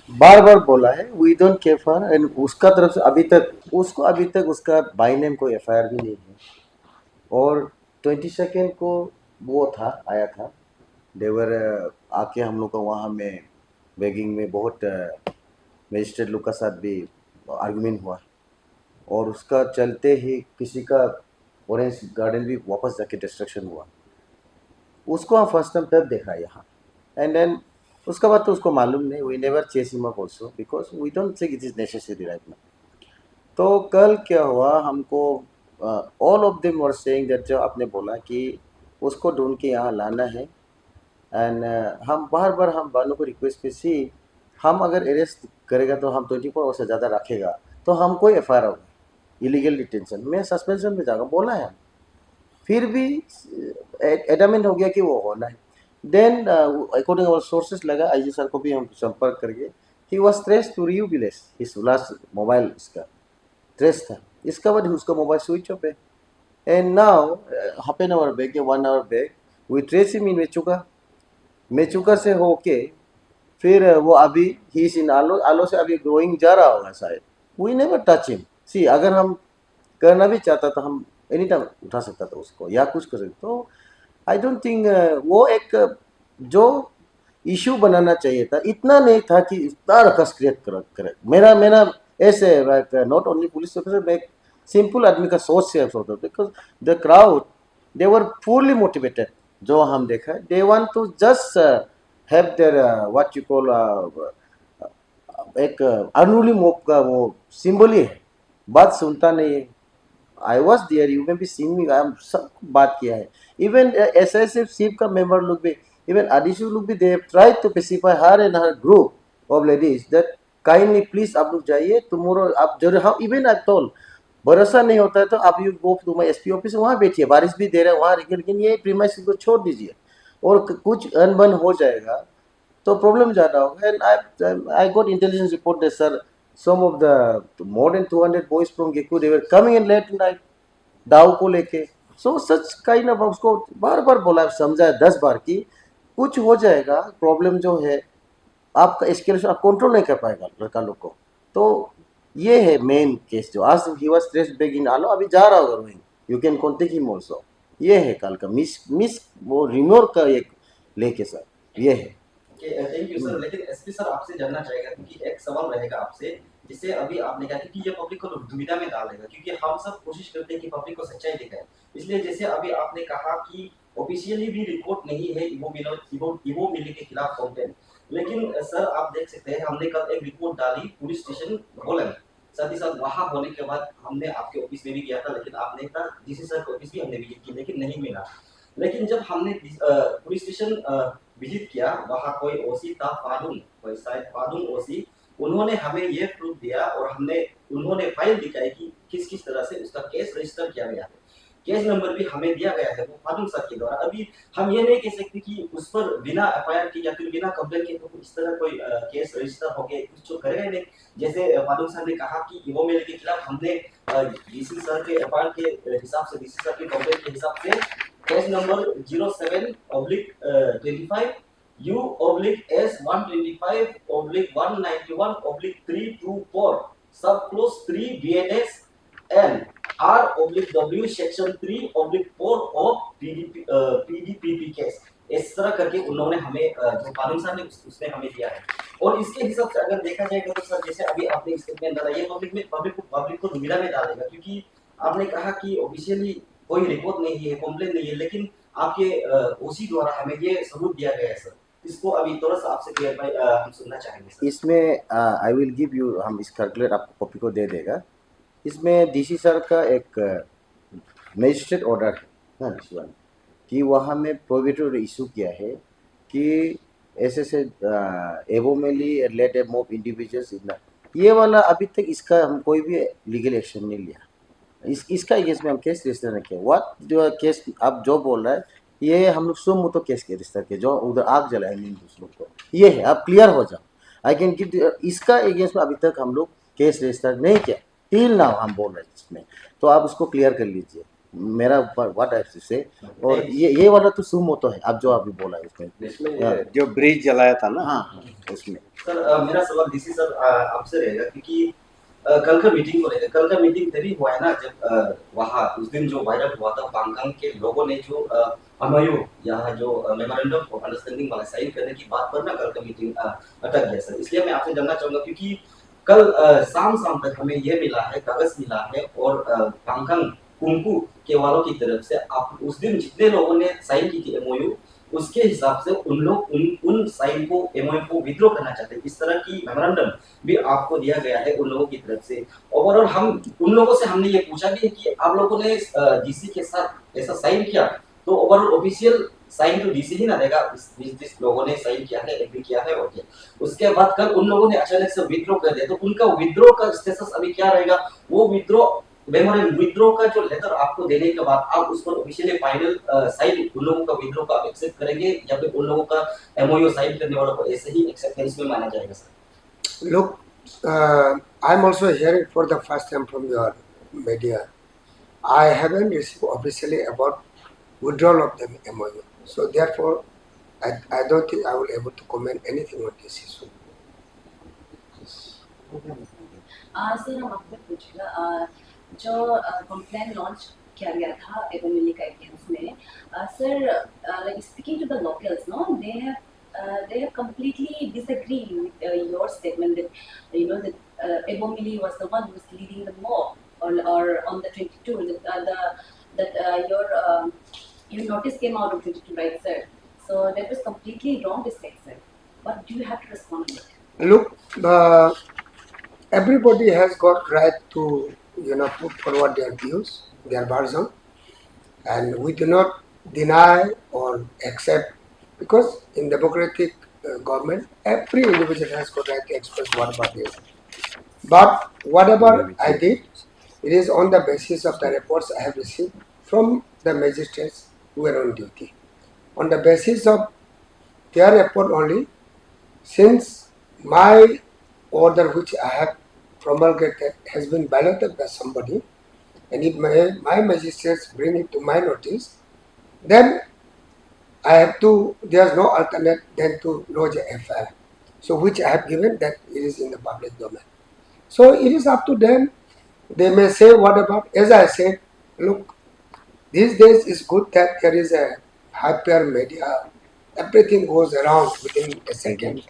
Speaker 3: बार बार बोला है we don't care for, and उसका तरफ से अभी तक उसका बाई नेम कोई एफआईआर भी नहीं है। और 22 को वो आया था देवर आके हम लोग का वहाँ में बेगिंग में बहुत मजिस्ट्रेट लोग का साथ भी आर्गुमेंट हुआ और उसका चलते ही किसी का ऑरेंज गार्डन भी वापस जाके डिस्ट्रक्शन हुआ। उसको हम फर्स्ट टाइम तब देखा यहाँ, एंड देन उसका बाद तो उसको मालूम नहीं, we never chase him up also because we don't think it is necessary right now. तो कल क्या हुआ, हमको all of them were saying that जो आपने बोला कि उसको ढूंढ के यहाँ लाना है, एंड हम बार हम बानू को रिक्वेस्ट की सी हम अगर अरेस्ट करेगा तो हम 24 आवर से ज़्यादा रखेगा तो हमको एफआईआर होगा, इलीगल डिटेंशन में सस्पेंशन में जाएगा बोला है। फिर भी एडमेंट हो गया कि वो होना है। देन अकॉर्डिंग आवर सोर्सेस लगा आईजी सर को भी हम संपर्क करके ही was trace to Riu village his last mobile इसका ट्रेस था। इसका बाद उसका मोबाइल स्विच ऑफ है। And now half an hour back या 1 hour back we trace him in Mechuka से होके फिर वो अभी ही इज इन आलो, आलो से अभी ग्रोइंग जा रहा होगा शायद। We never touch him. See अगर हम करना भी चाहता तो हम एनी टाइम उठा सकता था उसको या कुछ कर सकता। तो आई डोंट थिंक वो एक जो इशू बनाना चाहिए था इतना नहीं था कि इतना रकस क्रिएट करे। मेरा मेरा ऐसे नॉट ओनली पुलिस ऑफिसर, मैं सिंपल आदमी का सोच से सोचता because the crowd they were fully motivated. जो हम देखा they want to just have there what you call एक अनरूली मोब का वो सिंबल ही है, बात सुनता नहीं है। I was there, you may be seen me, I सब बात किया है। इवन एसएसएफ सीप का मेंबर लोग भी, इवन आदिशु लोग भी, they try to pacify her and her group of ladies that kindly please आप लोग जाइए टुमारो, आप जरूर। हाँ, इवन आई टोल्ड भरोसा नहीं होता है तो आप you go to my SP office, वहाँ बैठिए, बारिश भी दे रहा है वहाँ, लेकिन ये प्रीमाइस को छोड़ दीजिए और कुछ अनबन हो जाएगा तो प्रॉब्लम ज़्यादा होगा। And I got intelligence report that sir some of the more than 200 boys from Gekku, they were coming in late night दाव को लेके। सो सच काइंड ऑफ उसको बार बार बोला, समझाया 10 बार कि कुछ हो जाएगा, प्रॉब्लम जो है आपका एस्केलेशन आप कंट्रोल नहीं कर पाएगा लड़का लोग को। तो ये है मेन केस। जो आज ही was stress back in Aalo, अभी जा रहा होगा Rohing, you can contact him also. ये है कल का मिस मिस वो रिमोर का एक लेके सर, ये है।
Speaker 4: Thank you sir. लेकिन एसपी सर आपसे जानना चाहेगा क्योंकि एक सवाल रहेगा आपसे, जिससे अभी आपने कहा कि ये पब्लिक को दुविधा में डालेगा, क्योंकि हम सब कोशिश करते हैं कि पब्लिक को सच्चाई दिखाए। इसलिए जैसे अभी आपने कहा कि ऑफिशियली भी रिपोर्ट नहीं है इवो मिली के खिलाफ कंप्लेंट, लेकिन सर आप देख सकते हैं हमने कल एक रिपोर्ट डाली पुलिस स्टेशन भोलन, साथ ही साथ वहां होने के बाद हमने आपके ऑफिस में भी गया था, लेकिन आपने कहा डीसी सर के ऑफिस भी हमने विजिट की लेकिन नहीं मिला। लेकिन जब हमने पुलिस स्टेशन विजिट किया, वहाँ कोई ओसी था फादुंग, कोई शायद फादुंग ओसी, उन्होंने हमें ये प्रूफ दिया और उन्होंने फाइल दिखाई कि किस किस तरह से उसका केस रजिस्टर किया गया है। केस नंबर भी हमें दिया गया है वो फादुंग सर के द्वारा। अभी हम ये नहीं कह सकते कि उस पर बिना एफआईआर के या फिर बिना कंप्लेंट के तो इस तरह कोई केस रजिस्टर हो गया, कुछ तो करेगा नहीं। जैसे फादुंग सर ने कहा कि इवो मेल के खिलाफ हमने डीसी सर के एफआईआर के हिसाब से, डीसी सर के कंप्लेंट के हिसाब से केस नंबर 07/25 U/S125/191/324 सब close 3 BNS and R/W section 3/4 of PDPP case. इस तरह करके उन्होंने हमें जो कानून साहब ने उसने हमें दिया है। और इसके हिसाब से अगर देखा जाएगा तो सर जैसे अभी आपने स्टेटमेंट डाला, ये पब्लिक को दुविधा में डालेगा, क्योंकि आपने कहा कि ऑफिशियली कोई रिपोर्ट नहीं है, कंप्लेंट नहीं है, लेकिन आपके ओसी द्वारा हमें ये सबूत दिया गया है सर। इसको अभी थोड़ा सा आपसे क्लियर हम सुनना चाहेंगे सर।
Speaker 3: इसमें आई विल गिव यू, हम इस कैलकुलेट आपको कॉपी को दे देगा। इसमें डीसी सर का एक मजिस्ट्रेट ऑर्डर है ना, कि वहाँ में प्रोहिबिटेड इशू किया है कि ऐसे से एवोमेली let a mob individuals in, ये वाला अभी तक इसका हम कोई भी लीगल एक्शन नहीं लिया। इसका केस में हम केस रजिस्टर नहीं किया। व्हाट जो केस आप जो बोल रहा है, ये हम लोग सुम तो केस के रजिस्टर किया, जो उधर आग जलाए नहीं दूसरों को, ये है। आप क्लियर हो जाओ, आई कैन गिव। इसका अगेंस्ट में अभी तक हम लोग केस रजिस्टर नहीं किया टिल नाउ, हम बोल रहे हैं इसमें, तो आप उसको क्लियर कर लीजिए। मेरा व्हाट आई से, और ये वाला तो सुम तो है, आप जो अभी बोला है उसमें
Speaker 1: जो ब्रिज जलाया था ना,
Speaker 3: हाँ उसमें।
Speaker 4: सर मेरा सवाल डीसी सर आपसे रहेगा, क्योंकि कल का मीटिंग को लेकर, कल का मीटिंग तभी हुआ है ना जब वहाँ उस दिन जो वायरल हुआ था पांगकांग के लोगों ने जो MOU या जो मेमोरेंडम ऑफ अंडरस्टैंडिंग वाला साइन करने की बात पर ना कल का मीटिंग अटक गया सर। इसलिए मैं आपसे जानना चाहूंगा, क्योंकि कल शाम तक हमें ये मिला है, कागज मिला है, और पांगकांग कुंकू के वालों की तरफ से आप उस दिन जितने लोगों ने साइन की थी MOU, उसके हिसाब से उन लोग उन साइन को MOU को विथड्रॉ करना चाहते हैं। इस तरह की मेमोरेंडम भी आपको दिया गया है उन लोगों की तरफ से। ओवरऑल हम उन लोगों से हमने ये पूछा भी कि आप लोगों ने डीसी के साथ ऐसा साइन किया, तो ओवरऑल ऑफिशियल साइन तो डीसी ही ना देगा, जिस लोगों ने साइन किया है, एग्री किया है, ओके। उसके बाद कल उन लोगों ने अचानक से विथड्रॉ कर दिया, तो उनका विथड्रॉ का स्टेटस अभी क्या रहेगा? वो विथड्रॉ मेमोरेंडम विड्रॉ का जो लेटर आपको देने के बाद आप उस पर ऑफिशियली फाइनल साइन उन लोगों का विड्रॉ का एक्सेप्ट करेंगे या फिर उन लोगों का एमओयू साइन करने वालों को ऐसे ही एक्सेप्टेंस में माना जाएगा sir?
Speaker 5: Look, I'm also hearing for the first time from your media. I haven't received officially about withdrawal of the MOU. So therefore, I don't think I will able to comment anything on this issue.
Speaker 2: Sir हम आपसे पूछेगा जो complain launch किया गया था एबोमिली का against में sir like speaking to the locals no they have completely disagreed with your statement that you know that Ebomili was the one who was leading the mob or on the 22 your notice came out on 22, right, sir? So that was completely wrong to say, sir. What do you have to respond to it?
Speaker 5: Look, everybody has got right to put forward their views, their version, and we do not deny or accept because in democratic government every individual has got right to express whatever they want. But whatever I did, it is on the basis of the reports I have received from the magistrates who were on duty. On the basis of their report only, since my order which I have promulgated has been violated by somebody, and if my magistrates bring it to my notice, then I have to, there's no alternate than to lodge a FIR. So which I have given that it is in the public domain. So it is up to them. They may say what about, as I said, look, these days it's good that there is a hyper media. Everything goes around within a second.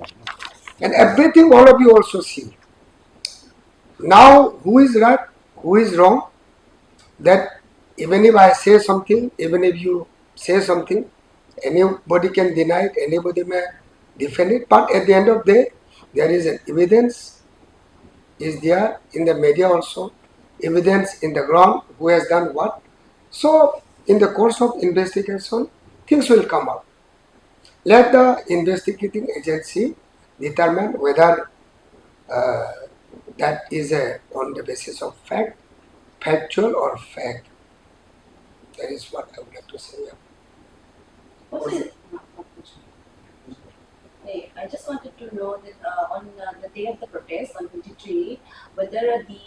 Speaker 5: And everything all of you also see. Now who is right, who is wrong, that even if I say something, even if you say something, anybody can deny it, anybody may defend it, but at the end of the day, there is an evidence is there in the media also, evidence in the ground, who has done what. So in the course of investigation, things will come out. Let the investigating agency determine whether that is on the basis of fact, factual or fact. That is what I would like to say.
Speaker 2: What is Hey, I just wanted to know that on the day of the protest on 23, whether the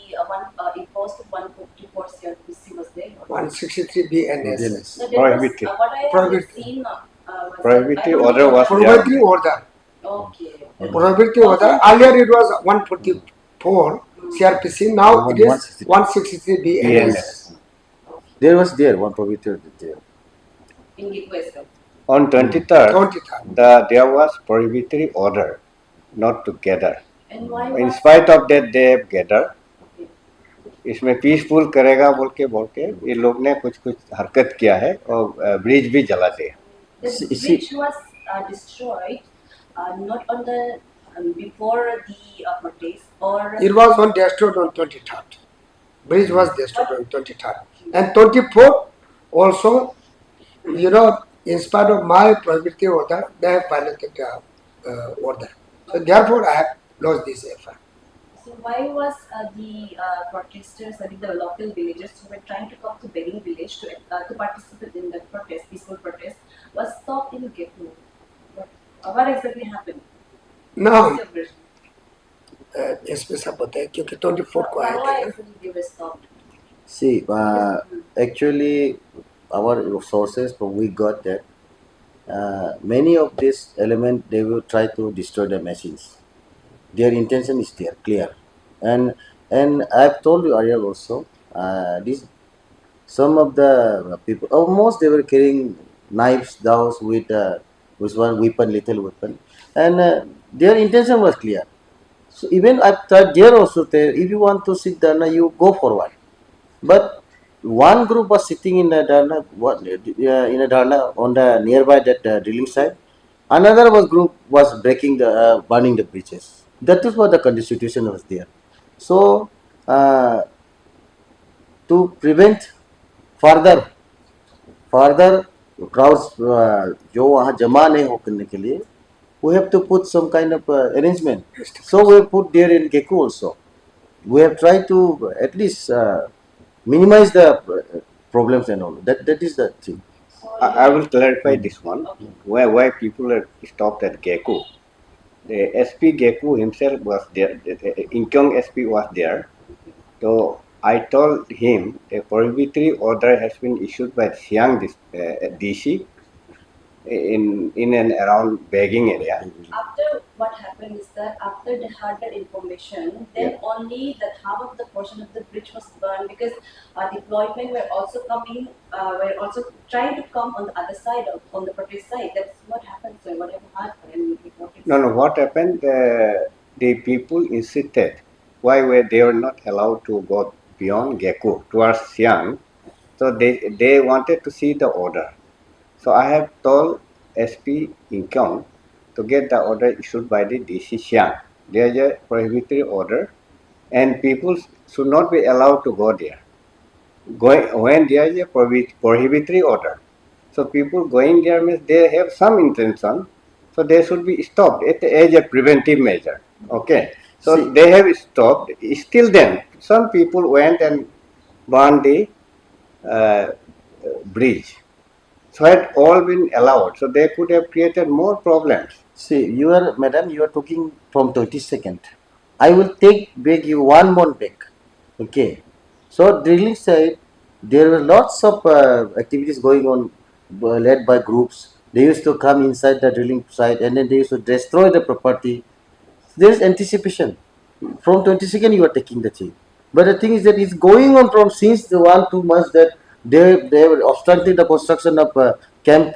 Speaker 2: imposed 154 CRPC was there or not.
Speaker 5: 163B and S.
Speaker 2: So there was,
Speaker 1: Prohibited.
Speaker 2: what I have
Speaker 5: Prohibited.
Speaker 2: seen was
Speaker 1: Prohibited
Speaker 2: I don't
Speaker 1: order
Speaker 2: know-
Speaker 1: was
Speaker 5: Prohibiting order.
Speaker 2: Okay.
Speaker 5: Prohibiting order. Earlier it was 144 CRPC. Now it is 163B and S.
Speaker 3: There was there one prohibited there.
Speaker 2: In Gitwest.
Speaker 1: On 23rd,
Speaker 5: 23rd.
Speaker 1: there was prohibitory order not to gather.
Speaker 2: And why
Speaker 1: In
Speaker 2: was
Speaker 1: spite of that, they have gathered.
Speaker 2: okay.
Speaker 1: इसमें peaceful करेगा बोल के ये लोग ने कुछ कुछ हरकत किया है और ब्रिज भी जला दिया.
Speaker 2: The
Speaker 3: See-
Speaker 2: bridge was destroyed not on the before the protest or
Speaker 5: It was on destroyed on 23rd. Bridge was destroyed on 23rd. And 24th also, in spite of my prohibitive order, they have violated the order. So therefore I have lost this effort.
Speaker 2: So why was the protesters, I mean the local villagers who were trying to come to Benin village to participate in the protest, peaceful protest, was stopped in Getu? What exactly happened?
Speaker 5: Now,
Speaker 2: What's your version?
Speaker 5: इसमें सब पता है क्योंकि 24 को आए
Speaker 2: Why
Speaker 5: थे ना.
Speaker 2: exactly they were stopped?
Speaker 3: See, actually, our sources we got that many of these elements they will try to destroy the machines. Their intention is there, clear, and I've told you earlier also. This some of the people almost they were carrying knives, daws with one weapon, little weapon, and their intention was clear. So even I thought there also there, if you want to sit down, you go forward. But one group was sitting in a dharna, in a dharna on the nearby that drilling site. Another group was breaking the burning the bridges. That is what the constitution was there. So to prevent further crowds जो वहाँ जमा नहीं हो करने के लिए, we have to put some kind of arrangement. So we put there in Geku also. We have tried to at least minimize the problems and all. That is the thing.
Speaker 2: So
Speaker 1: I will clarify this one.
Speaker 2: Okay.
Speaker 1: Why people are stopped at Gecko. The SP Gecko himself was there. The Inkyong SP was there. So I told him a prohibitory order has been issued by Siang DC in and around Beijing area.
Speaker 2: After what happened is that after they had that information, then
Speaker 1: Yeah.
Speaker 2: only that half of the portion of the bridge was burned because deployment were also coming, were also trying to come on the other side of on the protest side. That's what happened. So whatever happened,
Speaker 1: No. What happened? The people insisted why were they were not allowed to go beyond Gecko towards Siang. So they wanted to see the order. So I have told SP Inkyong to get the order issued by the DC Siang. There is a prohibitory order, and people should not be allowed to go there. When there is a prohibitory order, so people going there means they have some intention, so they should be stopped as a preventive measure. Okay, so
Speaker 3: See-
Speaker 1: they have stopped. Still, then some people went and burned the uh, bridge. So had all been allowed, so they could have created more problems.
Speaker 3: See, madam, you are talking from 22nd. I will take back you one more back. Okay. So drilling side, there were lots of activities going on led by groups. They used to come inside the drilling site and then they used to destroy the property. There is anticipation. From 22nd, you are taking the thing. But the thing is that it's going on from since the 1 2 months that they were obstructing the construction of camp,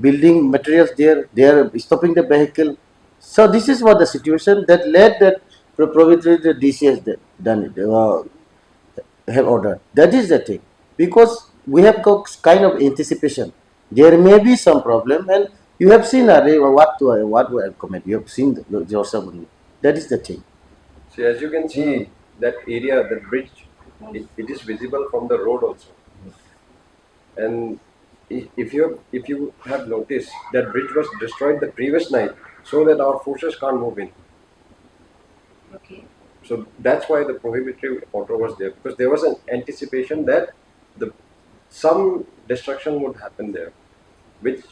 Speaker 3: building materials there. They are stopping the vehicle. So this is what the situation that led that proprietary the DC has done it. Have ordered. That is the thing. Because we have got kind of anticipation. There may be some problem, and you have seen what will comment. You have seen yourself only. That is the thing.
Speaker 6: See, as you can see, that area, that bridge, it is visible from the road also. And if you have noticed, that bridge was destroyed the previous night so that our forces can't move in.
Speaker 2: Okay.
Speaker 6: So that's why the prohibitory order was there, because there was an anticipation that the some destruction would happen there, which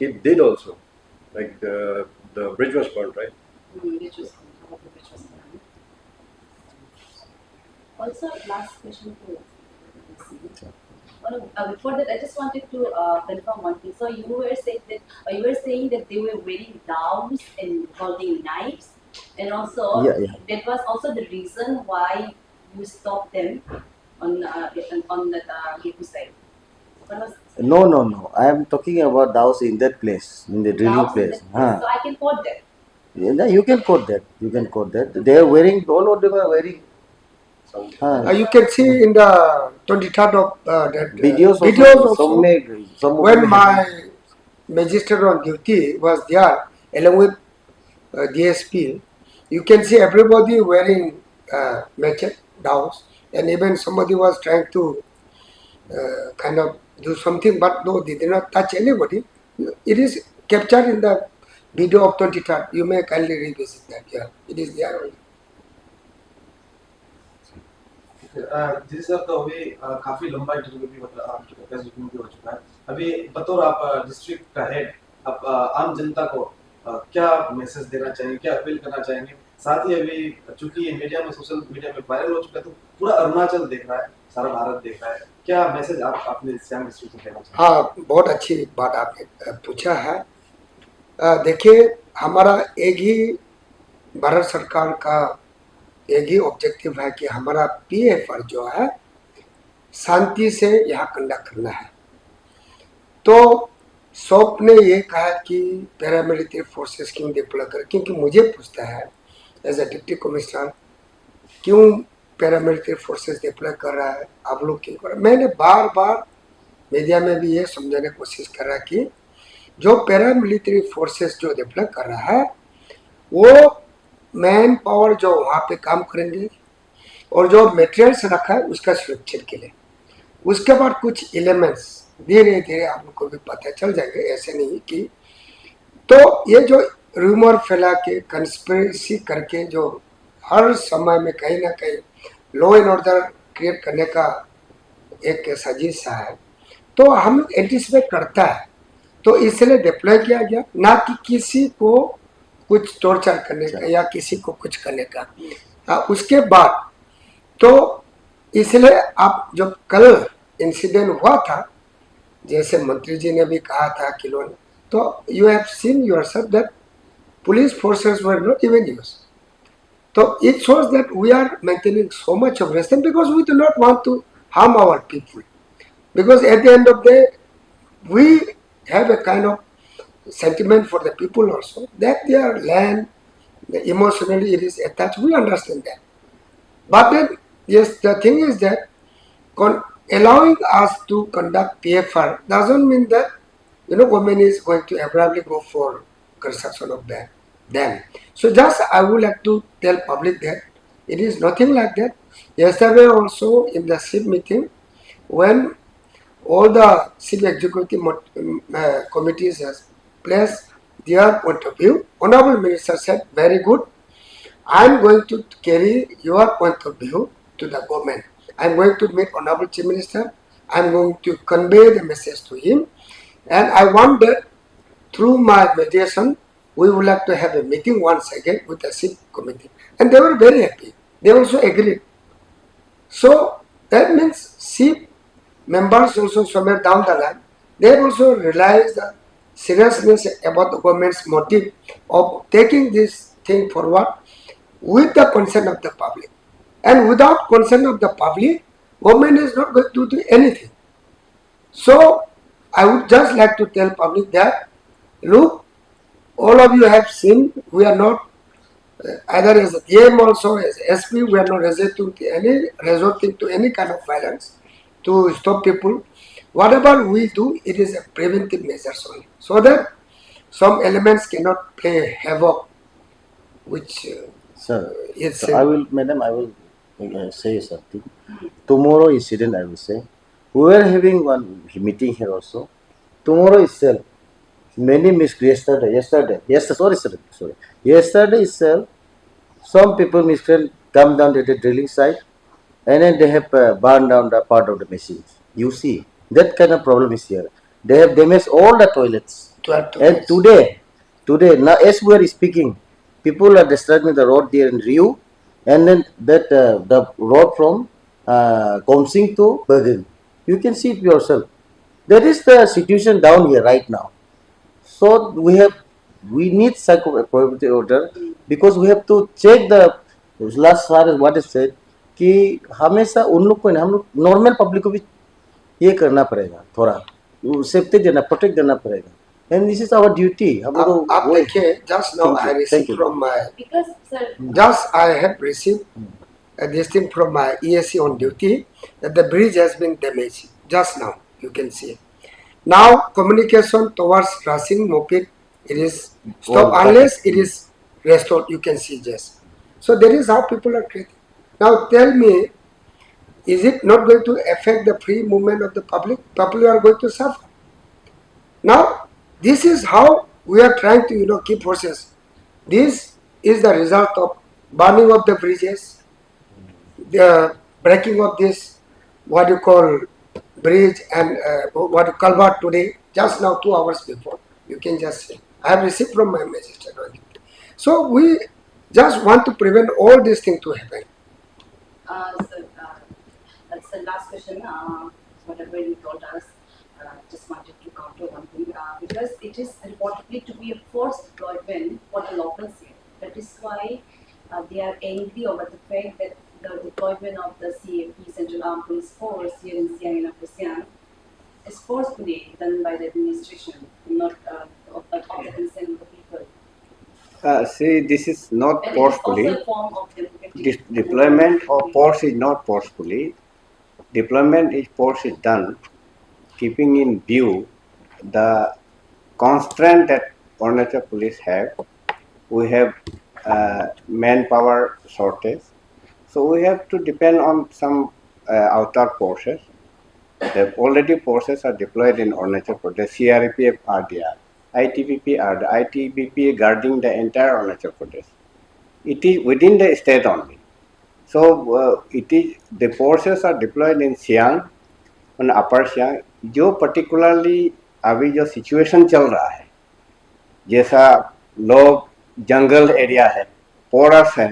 Speaker 6: it did also. Like the bridge was burned, right?
Speaker 2: Which was half of the bridge was burned. Also, last question to before that, I just wanted to confirm one thing. So you were saying that they were wearing gowns and holding knives, and also
Speaker 3: Yeah.
Speaker 2: that was also the reason why you stopped them on the Geku side. What was
Speaker 3: No. I am talking about those in that place, in the drilling
Speaker 2: doubts in
Speaker 3: place.
Speaker 2: that place? So I can quote that.
Speaker 3: Yeah, you can quote that. You can quote that. They are wearing, all of them are wearing
Speaker 6: Some
Speaker 5: You can see in the 23rd of that
Speaker 3: videos
Speaker 5: also,
Speaker 3: some
Speaker 5: when my magistrate on duty was there along with DSP, you can see everybody wearing matchet downs, and even somebody was trying to kind of do something, but no, they did not touch anybody. It is captured in the video of 23rd. You may kindly revisit that. Yeah, it is there only.
Speaker 7: जी sir, तो अभी काफी लंबा interview भी मतलब आपके podcast भी हो चुका है। अभी बतौर आप डिस्ट्रिक्ट का हेड, आप आम जनता को क्या मैसेज देना चाहेंगे, क्या अपील करना चाहेंगे? साथ ही अभी चूंकि ये मीडिया में, सोशल मीडिया में वायरल हो चुका है, तो पूरा अरुणाचल देख रहा है, सारा भारत देख रहा है, क्या मैसेज आप अपने सियांग डिस्ट्रिक्ट को देना चाहेंगे?
Speaker 5: हाँ, बहुत अच्छी बात आपने पूछा है। देखिए, हमारा एक ही भारत सरकार का एक ही ऑब्जेक्टिव है कि हमारा PFR जो है शांति से यहाँ कंडक्ट करना है। तो सौप ने ये कहा कि पैरामिलिट्री फोर्सेस क्यों डिप्लॉय कर, क्योंकि मुझे पूछता है एज ए डिप्टी कमिश्नर क्यों पैरामिलिट्री फोर्सेस डिप्लॉय कर रहा है, आप लोग क्यों कर रहे हैं? मैंने बार बार मीडिया में भी ये समझाने की कोशिश कर रहा कि जो पैरामिलिट्री फोर्सेस जो डिप्लॉय कर रहा है वो मैन पावर जो वहाँ पे काम करेंगे और जो मटेरियल्स रखा है उसका सुरक्षित के लिए। उसके बाद कुछ एलिमेंट्स धीरे धीरे आप लोग को भी पता चल जाएंगे, ऐसे नहीं कि तो ये जो रूमर फैला के कंस्पिरेसी करके जो हर समय में कहीं ना कहीं लॉ एंड ऑर्डर क्रिएट करने का एक साजिश सा है, तो हम लोग एंटिसिपेट करता है, तो इसलिए डिप्लॉय किया गया, ना कि किसी को कुछ टॉर्चर करने का या किसी को कुछ करने का। उसके बाद तो इसलिए आप जो कल इंसिडेंट हुआ था, जैसे मंत्री जी ने भी कहा था किलो ने, तो you have seen yourself that police forces were not even used. So it shows that we are maintaining so much of restraint because we do not want to harm our people. Because at the end of the day, we have a kind of sentiment for the people also, that their land, emotionally it is attached. We understand that. But then, yes, the thing is that allowing us to conduct PFR doesn't mean that government is going to abruptly go for construction of that dam. So just I would like to tell public that it is nothing like that. Yesterday also in the CIP meeting, when all the CIP executive committees has placed their point of view, Honorable Minister said, very good, I am going to carry your point of view to the government. I am going to meet Honorable Chief Minister. I am going to convey the message to him, and I want that through my mediation, we would like to have a meeting once again with the CIP committee. And they were very happy. They also agreed. So that means CIP members also somewhere down the line, they also realized the seriousness about the government's motive of taking this thing forward with the consent of the public. And without consent of the public, government is not going to do anything. So I would just like to tell public that, look, all of you have seen, we are not either as a DM also as SP, we are not resorting to any kind of violence to stop people. Whatever we do, it is a preventive measures only, so that some elements cannot play havoc, which
Speaker 3: Sir,
Speaker 5: is.
Speaker 3: so I will, madam, I will say something. Tomorrow incident, I will say. We were having one meeting here also. Tomorrow itself, many yesterday itself, some people miscreant come down at the drilling site, and then they have burned down the part of the machines. You see, that kind of problem is here. They have damaged all the toilets. And today, now as we are speaking, people are destroying the road there in Rio, and then that the road from Komsing to Bergen. You can see it yourself. That is the situation down here right now. So we need psycho-prohibitive order because we have to check the last far as what is said कि हमेशा उन लोग को हम लोग normal public को भी ये करना पड़ेगा, थोड़ा सेफ्टी देना, प्रोटेक्ट देना पड़ेगा. And this is our duty. हम लोग
Speaker 5: आप देखिए, just now I received from my,
Speaker 2: Because, sir,
Speaker 5: just I have received this thing from my ESC on duty that the bridge has been damaged. Just now, you can see. Now communication towards Racing Moped, it is stopped unless it is restored. You can see just. So that is how people are creating. Now tell me, is it not going to affect the free movement of the public? People are going to suffer. Now this is how we are trying to keep forces. This is the result of burning of the bridges, the breaking of this what you call bridge and what you culvert today, just now 2 hours before. You can just see. I have received from my magistrate. So we just want to prevent all these things to happen.
Speaker 2: sir, that's the last question. Whatever you told us, just wanted to counter one thing because it is reportedly to be a forced deployment for the locals here. That is why they are angry over the fact that the deployment of the CAP, Central Armed Police Force, here in Siang and Upper Siang, is forcefully done by the administration, not of the consent of the people.
Speaker 1: See, this is not
Speaker 2: And
Speaker 1: forcefully.
Speaker 2: it is also a form of democratic
Speaker 1: Deployment of force is not forcefully. Deployment is force is done keeping in view the constraint that Arunachal police have. We have manpower shortage, so we have to depend on some outer forces. The already forces are deployed in Arunachal Pradesh. CRPF are there. ITBP are the ITBP guarding the entire Arunachal Pradesh. It is within the state only. So it is the forces are deployed in Siang, उन अपर सियांग जो particularly अभी जो situation चल रहा है, जैसा लोग जंगल area है, फॉरेस्ट है,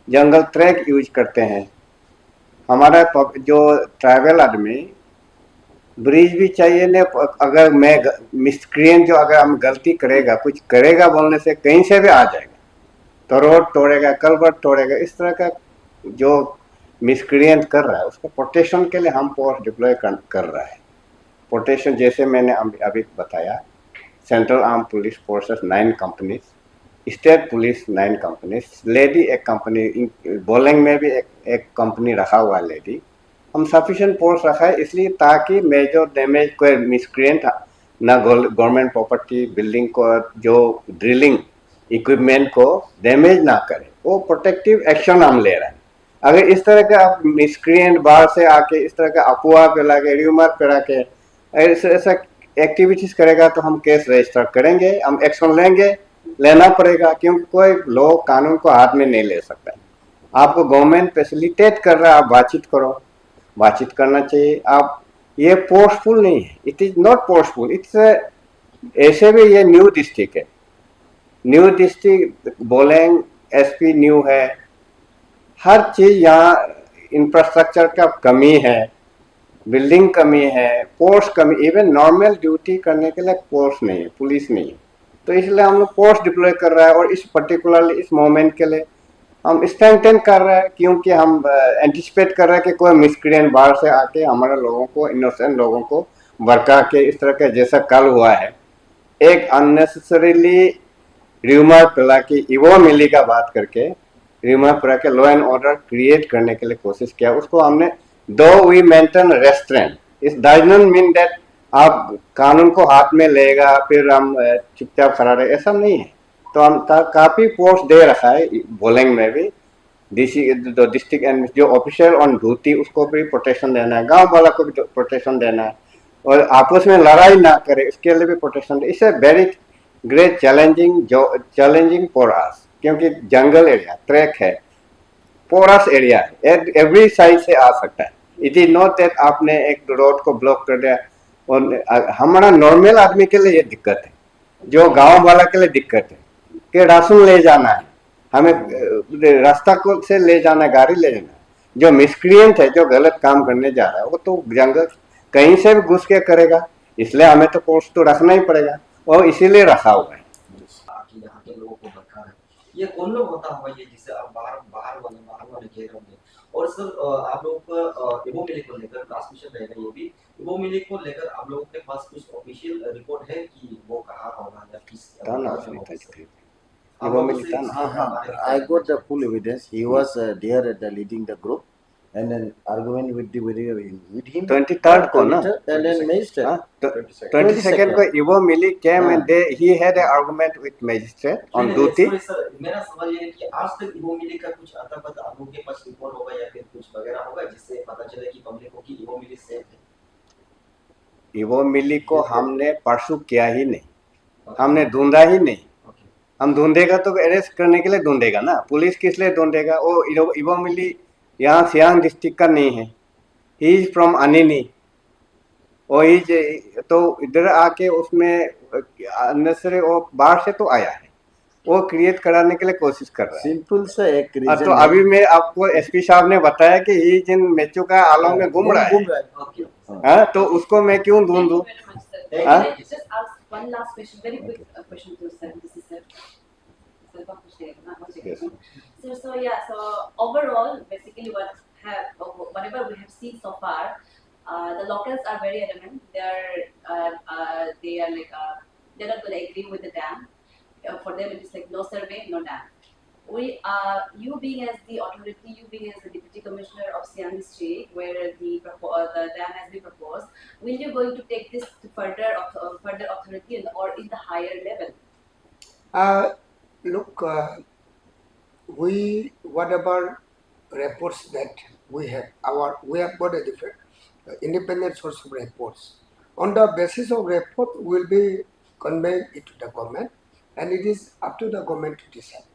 Speaker 1: जंगल ट्रैक यूज करते हैं, हमारा जो ट्राइबल आदमी ब्रिज भी चाहिए ने, अगर मैं मिसक्रिएंट जो अगर हम गलती करेगा कुछ करेगा बोलने से कहीं से भी आ जाएगा, तो रोड तोड़ेगा, कलवर्ट तोड़ेगा, इस तरह का जो मिसक्रिएंट कर रहा है उसको प्रोटेक्शन के लिए हम फोर्स डिप्लॉय कर रहा है। प्रोटेक्शन जैसे मैंने अभी बताया, central arm police forces 9 companies, state police 9 companies, lady एक कंपनी, बोलिंग में भी एक कंपनी रखा हुआ है लेडी। हम सफिशिएंट फोर्स रखा है इसलिए ताकि मेजर डैमेज कोई मिसक्रिएंट ना गवर्नमेंट प्रॉपर्टी बिल्डिंग को जो ड्रिलिंग इक्विपमेंट को डैमेज ना करे, वो प्रोटेक्टिव एक्शन हम ले रहे हैं। अगर इस तरह का आप मिसक्रिएंट बाहर से आके इस तरह का अफवाह फैला के र्यूमर फैला के ऐसा एक्टिविटीज करेगा तो हम केस रजिस्टर करेंगे, हम एक्शन लेंगे, लेना पड़ेगा, क्योंकि कोई लोग कानून को हाथ में नहीं ले सकता है। आपको गवर्नमेंट फैसिलिटेट कर रहा है, आप बातचीत करो, बातचीत करना चाहिए। आप ये फोर्सफुल नहीं है, it is not forceful, it's ऐसे भी ये न्यू डिस्ट्रिक्ट है, new district Boleng SP new है, हर चीज यहाँ इंफ्रास्ट्रक्चर का कमी है, बिल्डिंग कमी है, फोर्स कमी, इवन नॉर्मल ड्यूटी करने के लिए फोर्स नहीं है, पुलिस नहीं है, तो इसलिए हम लोग फोर्स डिप्लॉय कर रहा है। और इस पर्टिकुलरली इस मोमेंट के लिए हम स्ट्रेंथन कर रहे हैं, क्योंकि हम एंटिसिपेट कर रहे हैं कि कोई मिसक्रिएंट बाहर से आके हमारे लोगों को, इनोसेंट लोगों को भड़का के इस तरह का जैसा कल हुआ है, एक अननेसेसरीली र्यूमर फैला के इवो मिली का बात करके र्यूमर फैला के लॉ एंड ऑर्डर क्रिएट करने के लिए कोशिश किया। उसको हमने दो वी मेंटेन रेस्ट्रेंट, इस डज नॉट मीन दैट आप कानून को हाथ में लेगा फिर हम चुपचाप खड़ा रहे, ऐसा नहीं है। तो हम काफी फोर्स दे रखा है, बोलेंग में भी डिस्ट्रिक्ट एंड जो ऑफिशियल ऑन ड्यूटी उसको भी प्रोटेक्शन देना है, गांव वाला को भी प्रोटेक्शन देना है, और आपस में लड़ाई ना करे इसके लिए भी protection. It's a very great challenging for us, क्योंकि जंगल एरिया ट्रैक है, पोरस एरिया है, एवरी साइड से आ सकता है। इट इज नॉट दैट आपने एक रोड को ब्लॉक कर दिया, और हमारा नॉर्मल आदमी के लिए ये दिक्कत है, जो गांव वाला के लिए दिक्कत है कि राशन ले जाना है, हमें रास्ता को से ले जाना है, गाड़ी ले जाना है। जो मिसक्रिएंट है, जो गलत काम करने जा रहा है, वो तो जंगल कहीं से भी घुस के करेगा, इसलिए हमें तो पोस्ट तो रखना ही पड़ेगा, और इसीलिए रखा हुआ है।
Speaker 4: कि यहाँ के लोगों को भड़का है, ये कौन लोग होता होगा ये जिसे आप बाहर वाले कह रहे होंगे। और सर आप लोगों का इवो मिली को लेकर लास्ट क्वेश्चन रहेगा, ये भी इवो मिली को लेकर आप लोगों के पास कुछ ऑफिशियल रिपोर्ट है कि वो कहाँ होगा या किस
Speaker 3: Ivo Militan, I got the full evidence. He was there at the leading the group, and then arguing with him.
Speaker 1: 23rd को ना,
Speaker 3: and then magistrate.
Speaker 1: 22nd को इवो मिली came and he had an argument with magistrate on duty.
Speaker 4: Sir मेरा सवाल ये है कि आज तक इवो मिली का कुछ आता पता आप लोगों के पास रिपोर्ट होगा या फिर कुछ वगैरह होगा जिससे पता चले कि पब्लिक को कि इवो मिली सेफ है।
Speaker 1: इवो मिली को हमने परसू किया ही नहीं, हमने ढूंढा ही नहीं। हम ढूंढेगा तो अरेस्ट करने के लिए ढूंढेगा ना, पुलिस किस लिए ढूंढेगा। वो इवो मिली यहाँ सियांग डिस्ट्रिक्ट का नहीं है, ही इज फ्रॉम अनिनी, वो तो इधर आके उसमें अननेसेसरी वो बाहर से तो आया है, वो क्रिएट कराने के लिए कोशिश कर रहा है।
Speaker 3: सिंपल सा एक रीजन।
Speaker 1: तो अभी मैं आपको एसपी साहब ने बताया कि ही जिन मेचू का आलम में घूम रहा है, हाँ, तो उसको मैं क्यों ढूंढूं।
Speaker 2: One last question, very quick question to sir. This is sir.
Speaker 1: Yes.
Speaker 2: So yeah, so overall, basically whatever we have seen so far, the locals are very adamant. They're like they're not going to agree with the dam. For them, it is like no survey, no dam. You being as the authority, you being as the deputy commissioner of Siang district, where the dam has been proposed, will you going to take this to further authority or in the higher level?
Speaker 5: Look, whatever reports that we have got a different independent source of reports. On the basis of report, we will be conveying it to the government, and it is up to the government to decide.